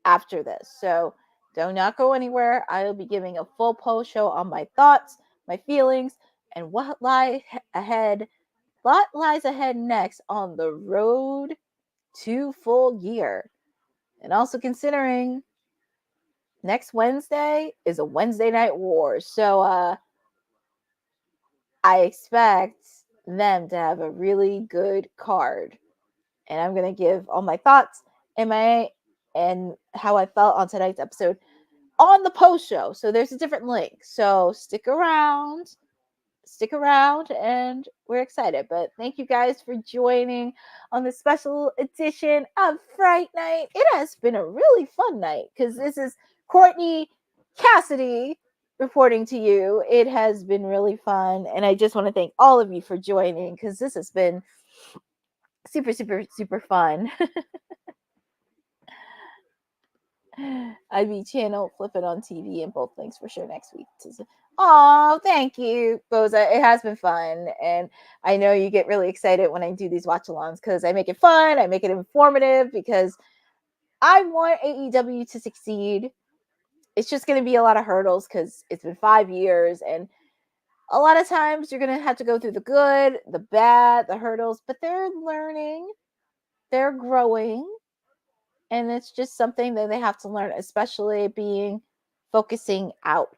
after this. So do not go anywhere. I will be giving a full post show on my thoughts, my feelings, and what lies ahead next on the road to Full Gear. And also considering next Wednesday is a Wednesday Night War. So I expect them to have a really good card. And I'm going to give all my thoughts and how I felt on tonight's episode on the post show. So there's a different link. So stick around, and we're excited. But thank you guys for joining on this special edition of Fright Night. It has been a really fun night because this is Courtney, Cassidy, reporting to you. It has been really fun, and I just want to thank all of you for joining, because this has been super, super, super fun. IB channel, flip it on TV, and both links for sure next week. Oh, thank you, Boza. It has been fun, and I know you get really excited when I do these watch-alongs, because I make it fun, I make it informative, because I want AEW to succeed. It's just going to be a lot of hurdles, because it's been 5 years, and a lot of times you're going to have to go through the good, the bad, the hurdles, but they're learning, they're growing, and it's just something that they have to learn, especially focusing out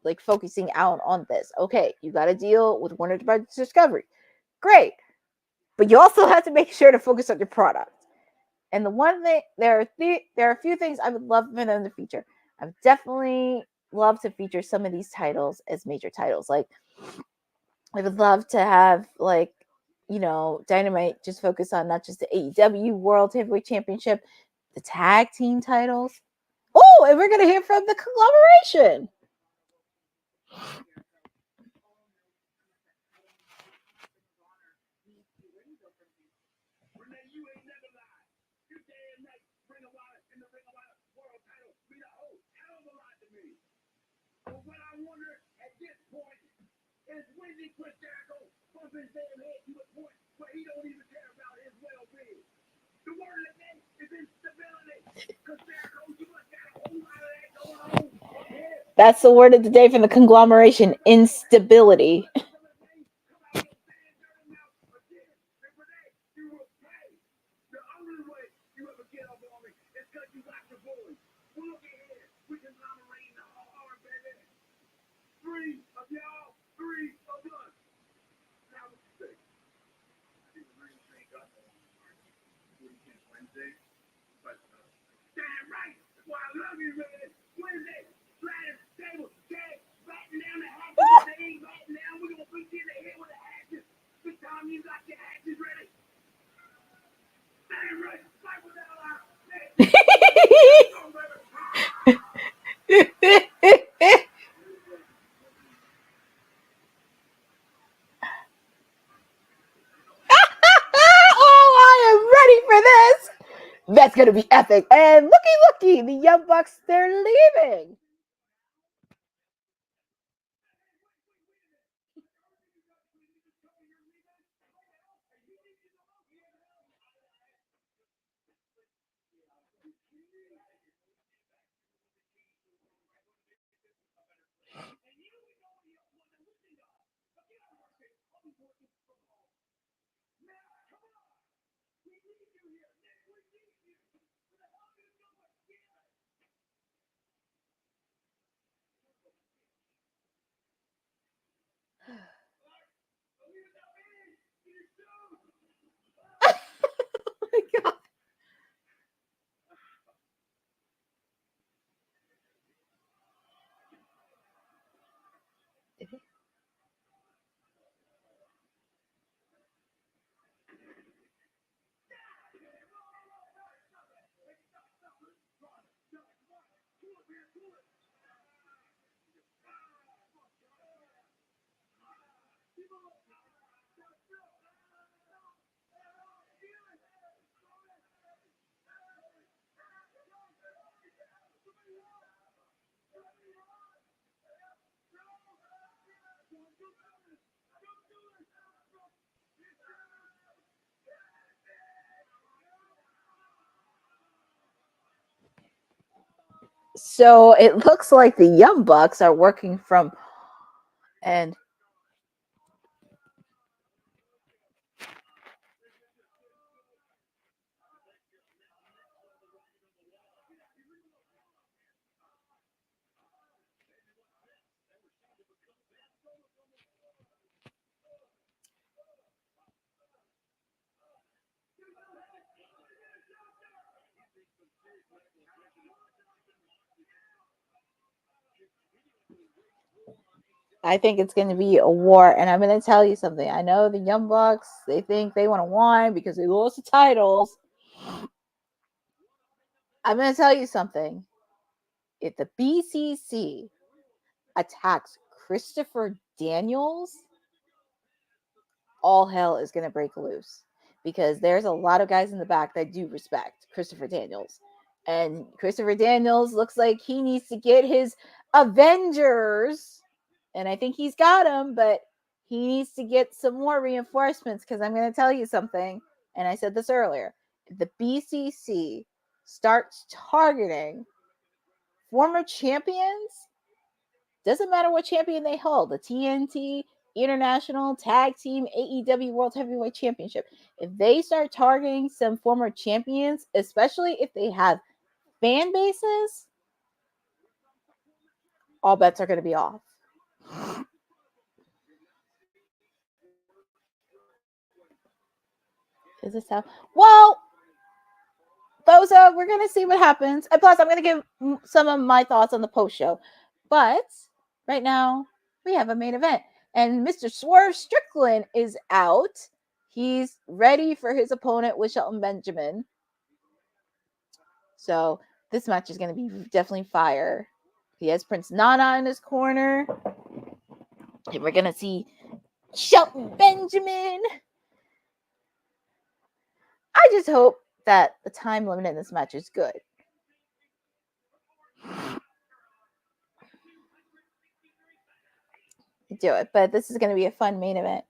on this. Okay, you got to deal with Warner Bros. Discovery. Great. But you also have to make sure to focus on your product. And the one thing, there are a few things I would love for them to feature. I would definitely love to feature some of these titles as major titles. Like, I would love to have, like, Dynamite just focus on not just the AEW World Heavyweight Championship, the tag team titles. Oh, and we're going to hear from the conglomeration. What I wonder at this point is when did Kris Statlander bump his damn head to the point where he don't even care about his well-being? The word of the day is instability. Because Pharaoh, you must got a whole lot of that going on up here. That's the word of the day from the conglomeration: instability. The only way you ever get up on me is because you got your voice. Well, look at here. We can nominate the whole hard, baby. 3 of y'all, 3 of us. Now, what you say? I think the Marines ain't got no weekend Wednesday. But, damn right. That's why I love you, man. Wednesday, sliding table, okay? Batten down the hatches. They ain't batten down. We're going to beat you in the head with the hatches. This time you got your hatches ready. Damn right. Fight with that line. Oh, I am ready for this. That's going to be epic. And looky, the Young Bucks, they're leaving. Oh my God. So it looks like the Young Bucks are working from, and I think it's going to be a war. And I'm going to tell you something. I know the Young Bucks, they think they want to whine because they lost the titles. I'm going to tell you something. If the BCC attacks Christopher Daniels, all hell is going to break loose, because there's a lot of guys in the back that do respect Christopher Daniels. And Christopher Daniels looks like he needs to get his Avengers. And I think he's got them, but he needs to get some more reinforcements, because I'm going to tell you something. And I said this earlier. If the BCC starts targeting former champions, doesn't matter what champion they hold, the TNT, International, Tag Team, AEW World Heavyweight Championship, if they start targeting some former champions, especially if they have fan bases, all bets are going to be off. Is this how? Well, Boza, we're going to see what happens. And plus, I'm going to give some of my thoughts on the post show. But right now, we have a main event. And Mr. Swerve Strickland is out. He's ready for his opponent with Shelton Benjamin. So this match is going to be definitely fire. He has Prince Nana in his corner. And we're going to see Shelton Benjamin. I just hope that the time limit in this match is good. Do it, but this is going to be a fun main event.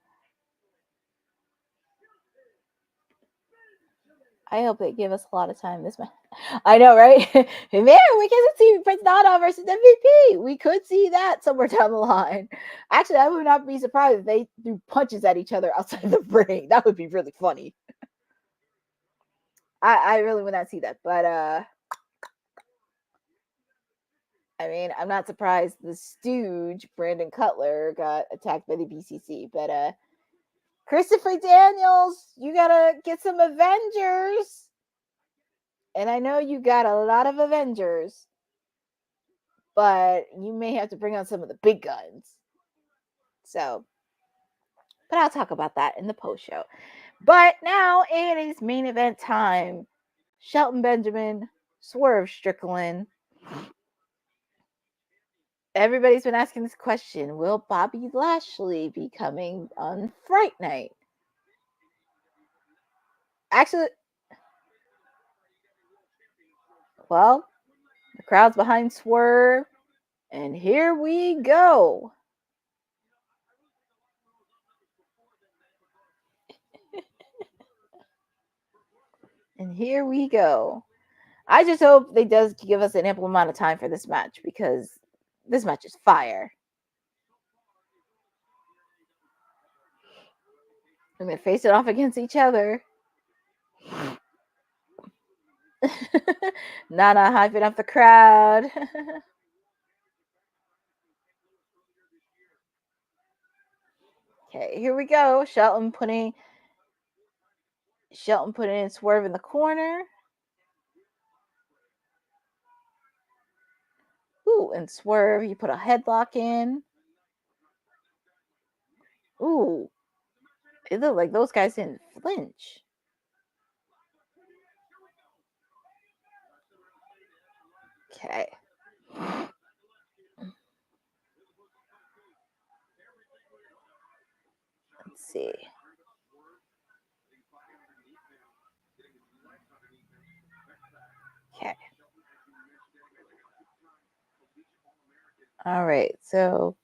I hope they give us a lot of time this match. I know, right? Man, we can see Prince Nana versus MVP. We could see that somewhere down the line. Actually, I would not be surprised if they threw punches at each other outside the ring. That would be really funny. I really would not see that, but I mean, I'm not surprised the stooge Brandon Cutler got attacked by the BCC, but Christopher Daniels, you gotta get some Avengers, and I know you got a lot of Avengers, but you may have to bring on some of the big guns. So, but I'll talk about that in the post show. But now it is main event time. Shelton Benjamin, Swerve Strickland. Everybody's been asking this question. Will Bobby Lashley be coming on Fright Night? Actually, well, the crowd's behind Swerve. And here we go. And here we go. I just hope they does give us an ample amount of time for this match, because this match is fire. And they face it off against each other. Nana hyping up the crowd. Okay, here we go. Shelton putting in Swerve in the corner. Ooh, and Swerve, you put a headlock in. Ooh, it looked like those guys didn't flinch. Okay. Let's see. Okay. All right, so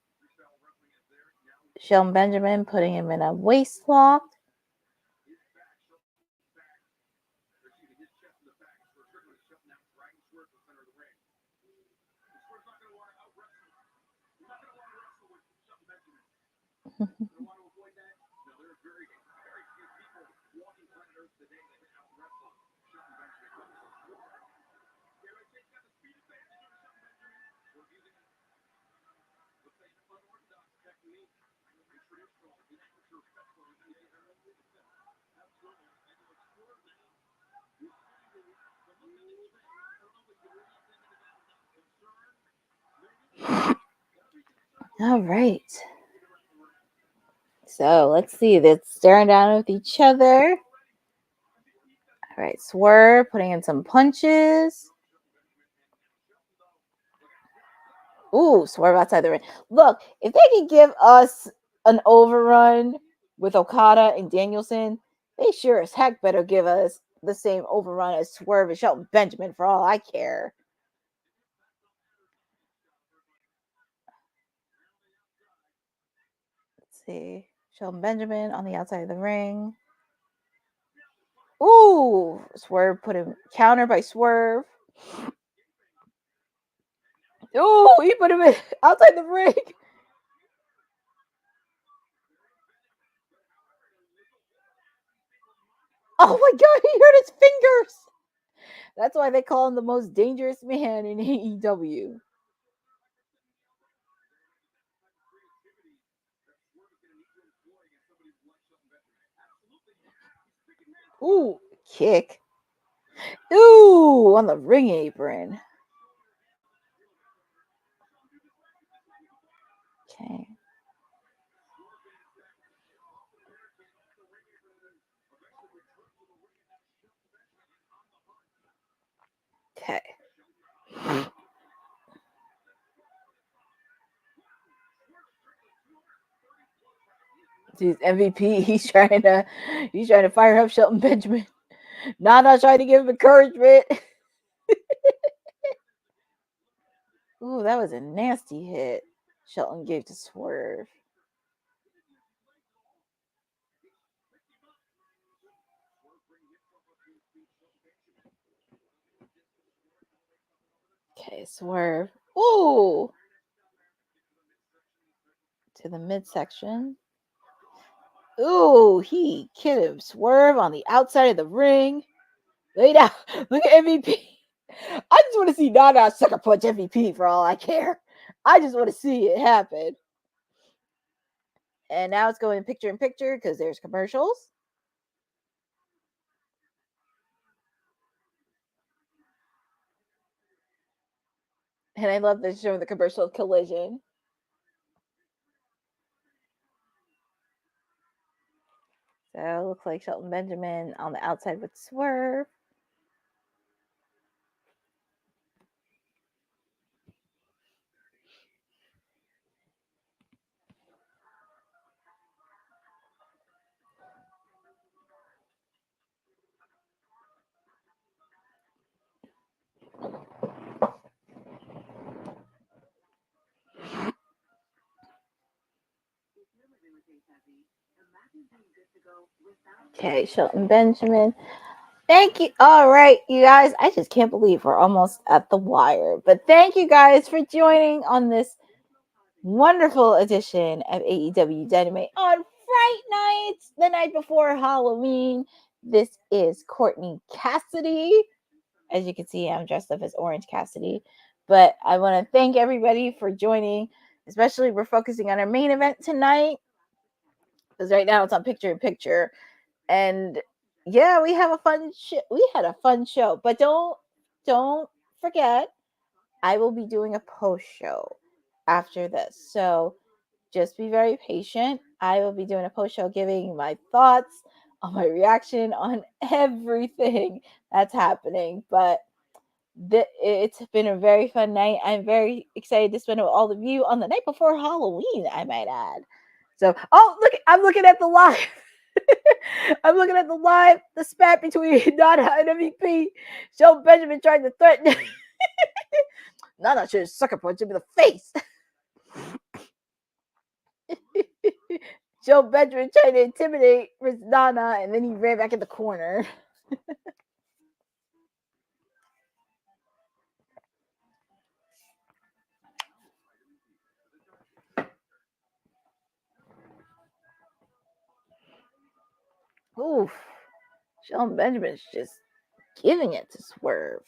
Shelton Benjamin putting him in a waist lock. All right. So let's see. They're staring down with each other. All right. Swerve putting in some punches. Ooh, Swerve outside the ring. Look, if they could give us an overrun with Okada and Danielson, they sure as heck better give us the same overrun as Swerve and Shelton Benjamin for all I care. Let's see. Shelton Benjamin on the outside of the ring. Ooh, Swerve put him counter by Swerve. Ooh, he put him in outside the ring. Oh my god, he hurt his fingers. That's why they call him the most dangerous man in AEW. Ooh, kick. Ooh, on the ring apron. Okay. Okay. Dude, MVP, he's trying to fire up Shelton Benjamin. Nana trying to give him encouragement. Ooh, that was a nasty hit Shelton gave to Swerve. Okay, Swerve. Ooh! To the midsection. Ooh, he kicked him. Swerve on the outside of the ring. Lay down. Look at MVP. I just want to see Nana sucker punch MVP for all I care. I just want to see it happen. And now it's going picture in picture because there's commercials. And I love this showing the commercial of Collision. So it looks like Shelton Benjamin on the outside with Swerve. Okay, Shelton Benjamin. Thank you. All right, you guys. I just can't believe we're almost at the wire. But thank you guys for joining on this wonderful edition of AEW Dynamite on Fright Night, the night before Halloween. This is Courtney Cassidy. As you can see, I'm dressed up as Orange Cassidy. But I want to thank everybody for joining. Especially, we're focusing on our main event tonight. Because right now it's on picture in picture. And yeah, we have a fun we had a fun show. But don't forget, I will be doing a post show after this. So just be very patient. I will be doing a post show giving my thoughts on my reaction on everything that's happening. But it's been a very fun night. I'm very excited to spend with all of you on the night before Halloween, I might add. So, oh, look, I'm looking at the live. I'm looking at the live, the spat between Nana and MVP. Shelton Benjamin trying to threaten. Nana should have sucker punched him in the face. Shelton Benjamin trying to intimidate Nana, and then he ran back in the corner. Oof. Shelton Benjamin's just giving it to Swerve.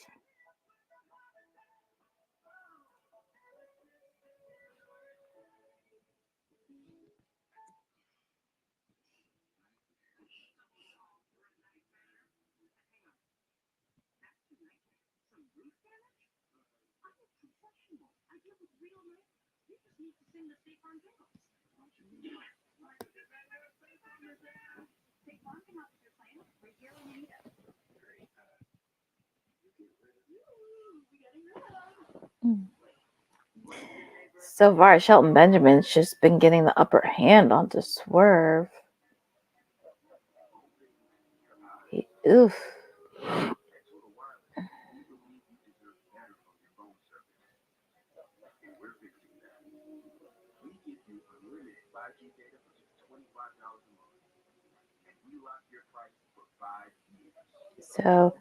So far, Shelton Benjamin's just been getting the upper hand onto Swerve. Oof. So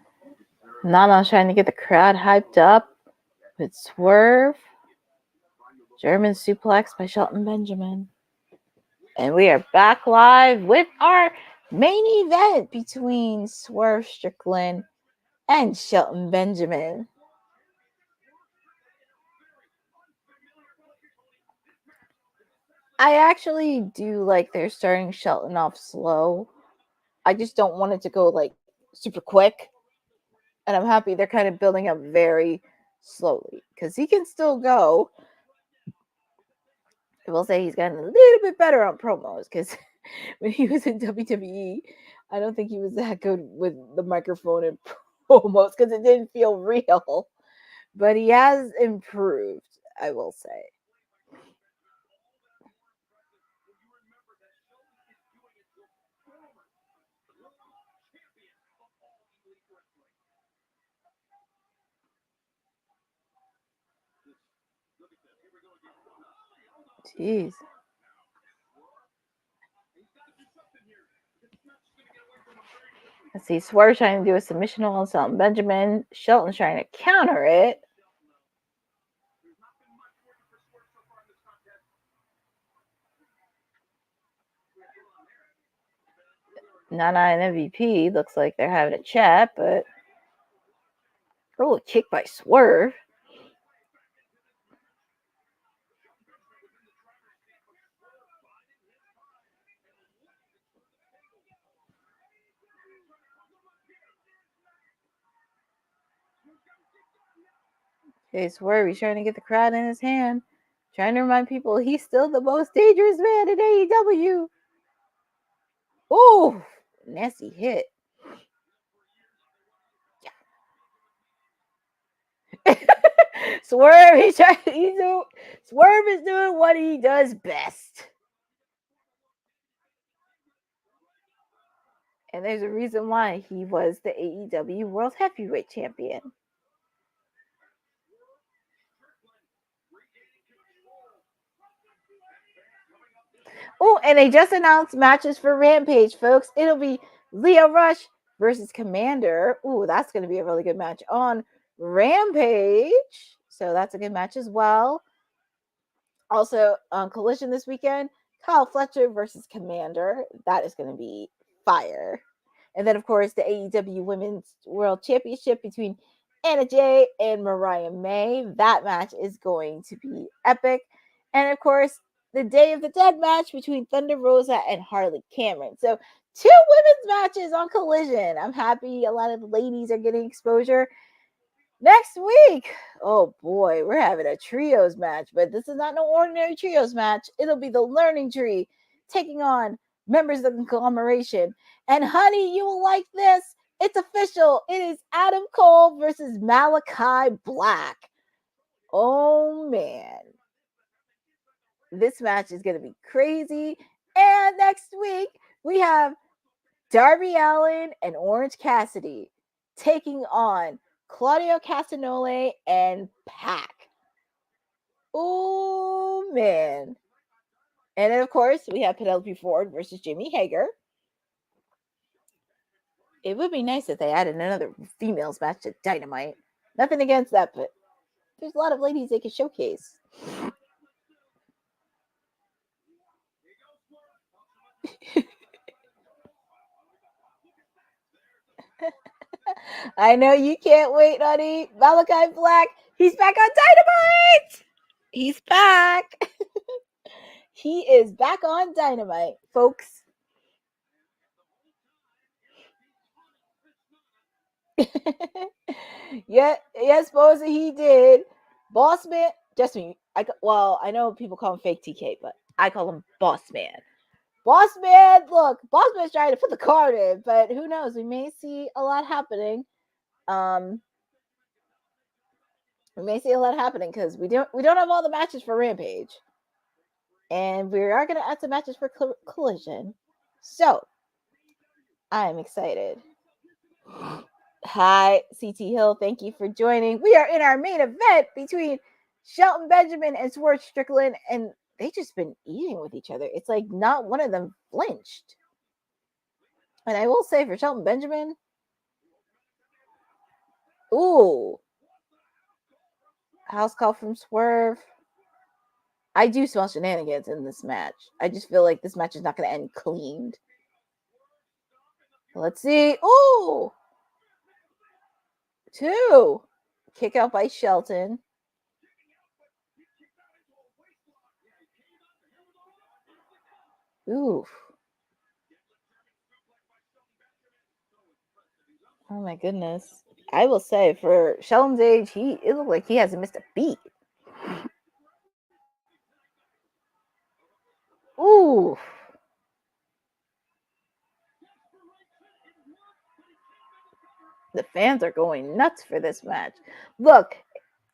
Nana's trying to get the crowd hyped up with Swerve. German suplex by Shelton Benjamin. And we are back live with our main event between Swerve Strickland and Shelton Benjamin. I actually do like they're starting Shelton off slow. I just don't want it to go like super quick. And I'm happy they're kind of building up very slowly because he can still go. I will say he's gotten a little bit better on promos because when he was in WWE, I don't think he was that good with the microphone and promos because it didn't feel real. But he has improved, I will say. Jeez. Let's see. Swerve trying to do a submission on Shelton Benjamin. Shelton's trying to counter it. Nana and MVP looks like they're having a chat, but a kick by Swerve. Okay, Swerve, he's trying to get the crowd in his hand. Trying to remind people he's still the most dangerous man in AEW. Oh, nasty hit. Swerve, Swerve is doing what he does best. And there's a reason why he was the AEW World Heavyweight Champion. Oh, and they just announced matches for Rampage, folks. It'll be Lio Rush versus Commander. Ooh, that's going to be a really good match on Rampage. So that's a good match as well. Also, on Collision this weekend, Kyle Fletcher versus Commander. That is going to be fire. And then, of course, the AEW Women's World Championship between Anna Jay and Mariah May. That match is going to be epic. And, of course, the Day of the Dead match between Thunder Rosa and Harley Cameron. So 2 women's matches on Collision. I'm happy a lot of ladies are getting exposure. Next week, oh boy, we're having a trios match, but this is not no ordinary trios match. It'll be the Learning Tree taking on members of the conglomeration. And honey, you will like this. It's official. It is Adam Cole versus Malachi Black. Oh man. This match is going to be crazy. And next week, we have Darby Allin and Orange Cassidy taking on Claudio Castagnoli and Pac. Oh, man. And then, of course, we have Penelope Ford versus Jamie Hager. It would be nice if they added another females match to Dynamite. Nothing against that, but there's a lot of ladies they could showcase. I know you can't wait, honey. Malachi Black, he's back on Dynamite. He's back. He is back on Dynamite, folks. Yes, Bosa, he did. Boss Man, just me. I know people call him fake TK, but I call him Boss Man. Boss Man, look, Boss Man's trying to put the card in, but who knows? We may see a lot happening. We may see a lot happening because we don't have all the matches for Rampage, and we are going to add some matches for Collision. So I am excited. Hi, CT Hill. Thank you for joining. We are in our main event between Shelton Benjamin and Swerve Strickland, and they just been eating with each other. It's like not one of them flinched. And I will say for Shelton Benjamin, ooh, house call from Swerve. I do smell shenanigans in this match. I just feel like this match is not going to end cleaned. Let's see. Ooh, 2. Kick out by Shelton. Oof. Oh my goodness. I will say for Shelton's age, it looked like he hasn't missed a beat. Ooh. The fans are going nuts for this match. Look,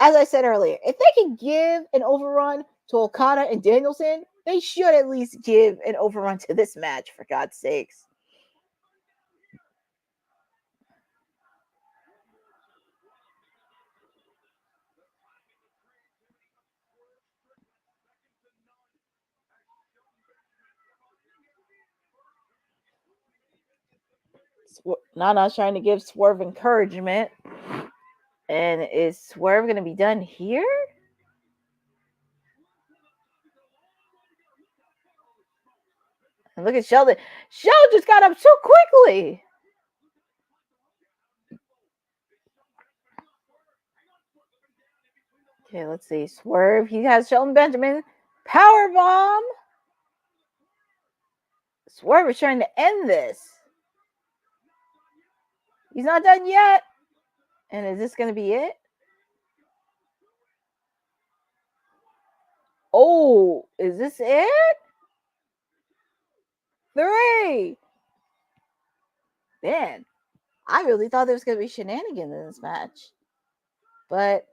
as I said earlier, if they can give an overrun to Okada and Danielson, they should at least give an overrun to this match, for God's sakes. Nana's trying to give Swerve encouragement. And is Swerve going to be done here? And look at Sheldon. Sheldon just got up so quickly. Okay, let's see. Swerve. He has Shelton Benjamin. Powerbomb. Swerve is trying to end this. He's not done yet. And is this going to be it? Oh, is this it? 3. Man, I really thought there was going to be shenanigans in this match. But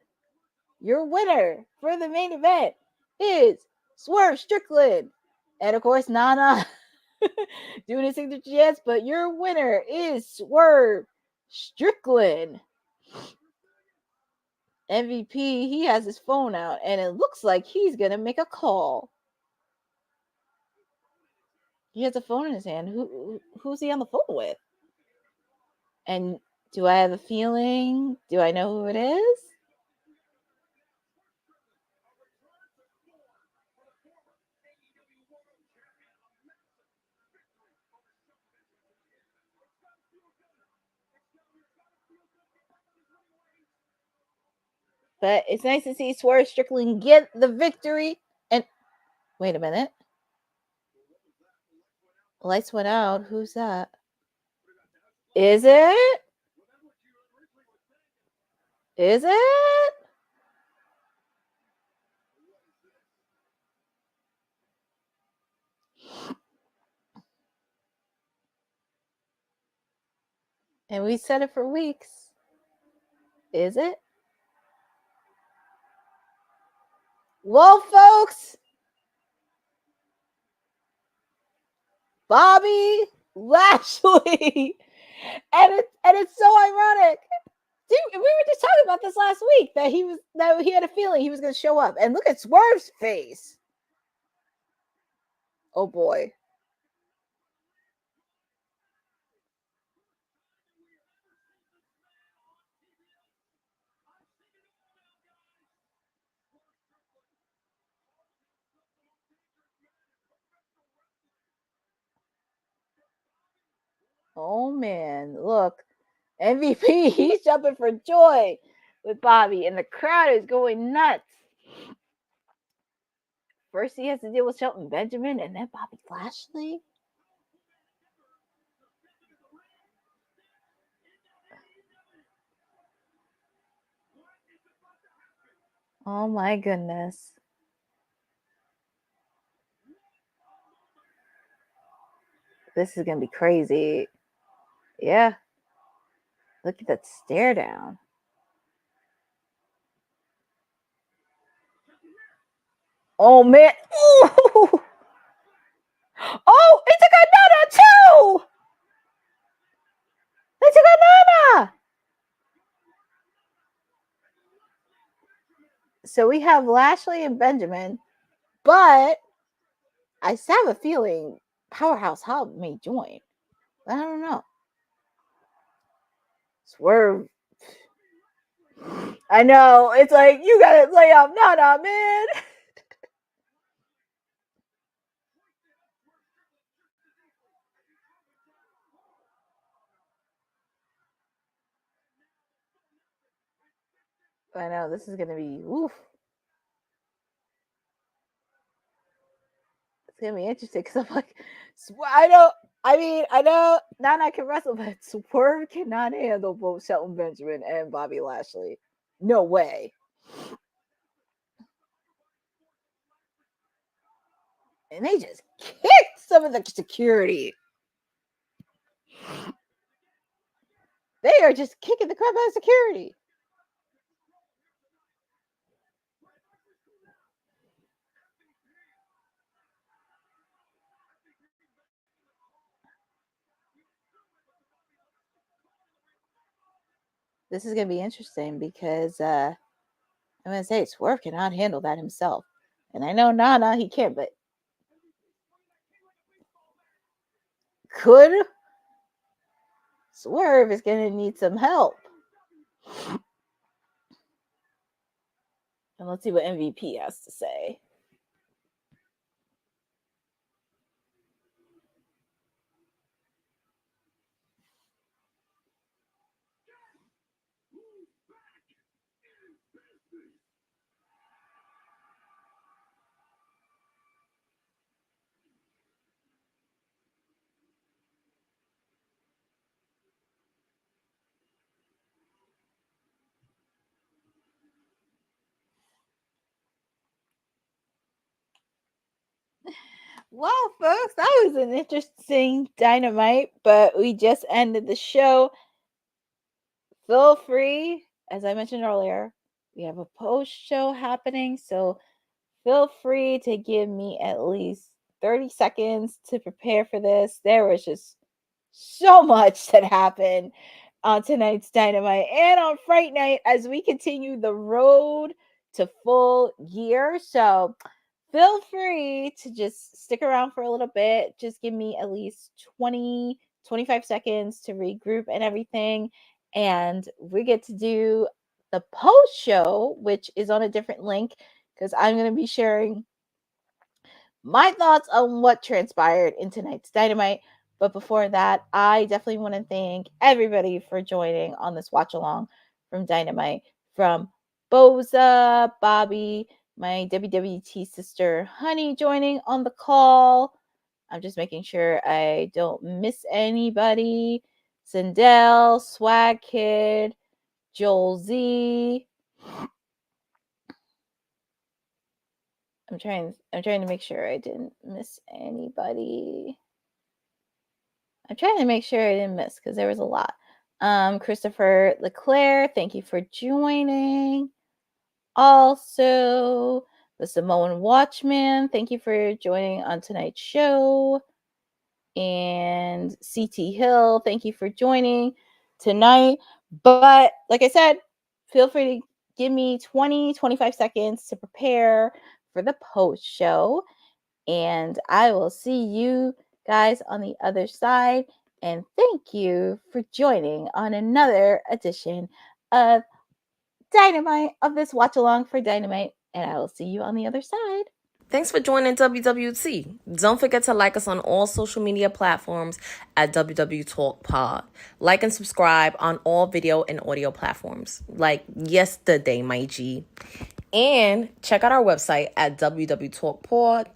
your winner for the main event is Swerve Strickland. And of course, Nana doing his signature dance. But your winner is Swerve Strickland. MVP, he has his phone out. And it looks like he's going to make a call. He has a phone in his hand. Who's he on the phone with? And do I have a feeling? Do I know who it is? But it's nice to see Swerve Strickland get the victory. And wait a minute. Lights went out. Who's that? Is it? Is it? And we said it for weeks. Is it? Well, folks, Bobby Lashley. And it's so ironic. Dude, we were just talking about this last week that he had a feeling he was going to show up. And look at Swerve's face. Oh boy. Oh man, look. MVP, he's jumping for joy with Bobby, and the crowd is going nuts. First, he has to deal with Shelton Benjamin, and then Bobby Lashley. Oh my goodness. This is going to be crazy. Yeah. Look at that stare down. Oh, man. Ooh. Oh, it took a Nana, too. They took a Nana. So we have Lashley and Benjamin, but I have a feeling Powerhouse Hub may join. I don't know. Swerve. I know. It's like, you gotta lay off Nana, man. I know. This is gonna be oof. It's gonna be interesting because I'm like, I know Nana can wrestle, but Swerve cannot handle both Shelton Benjamin and Bobby Lashley. No way. And they just kicked some of the security. They are just kicking the crap out of security. This is going to be interesting because I'm going to say Swerve cannot handle that himself. And I know Nana, he can't, but could Swerve is going to need some help. And let's see what MVP has to say. Well, folks, that was an interesting Dynamite, but we just ended the show. Feel free, as I mentioned earlier, we have a post show happening, so feel free to give me at least 30 seconds to prepare for this. There was just so much that happened on tonight's Dynamite and on Fright Night as we continue the road to full year. So feel free to just stick around for a little bit. Just give me at least 25 seconds to regroup and everything. And we get to do the post show, which is on a different link because I'm going to be sharing my thoughts on what transpired in tonight's Dynamite. But before that, I definitely want to thank everybody for joining on this watch along from Dynamite. From Boza, Bobby, my WWT sister Honey joining on the call. I'm just making sure I don't miss anybody. Sindel, Swag Kid, Joel Z. I'm trying to make sure I didn't miss anybody. I'm trying to make sure I didn't miss because there was a lot. Christopher Leclerc, thank you for joining. Also, the Samoan Watchman, thank you for joining on tonight's show. And CT Hill, thank you for joining tonight. But like I said, feel free to give me 25 seconds to prepare for the post show. And I will see you guys on the other side. And thank you for joining on another edition of Dynamite, of this watch along for Dynamite. And I will see you on the other side. Thanks for joining WWT. Don't forget to like us on all social media platforms at wwtalkpod. Like and subscribe on all video and audio platforms, like yesterday, my G. And check out our website at wwtalkpod.com.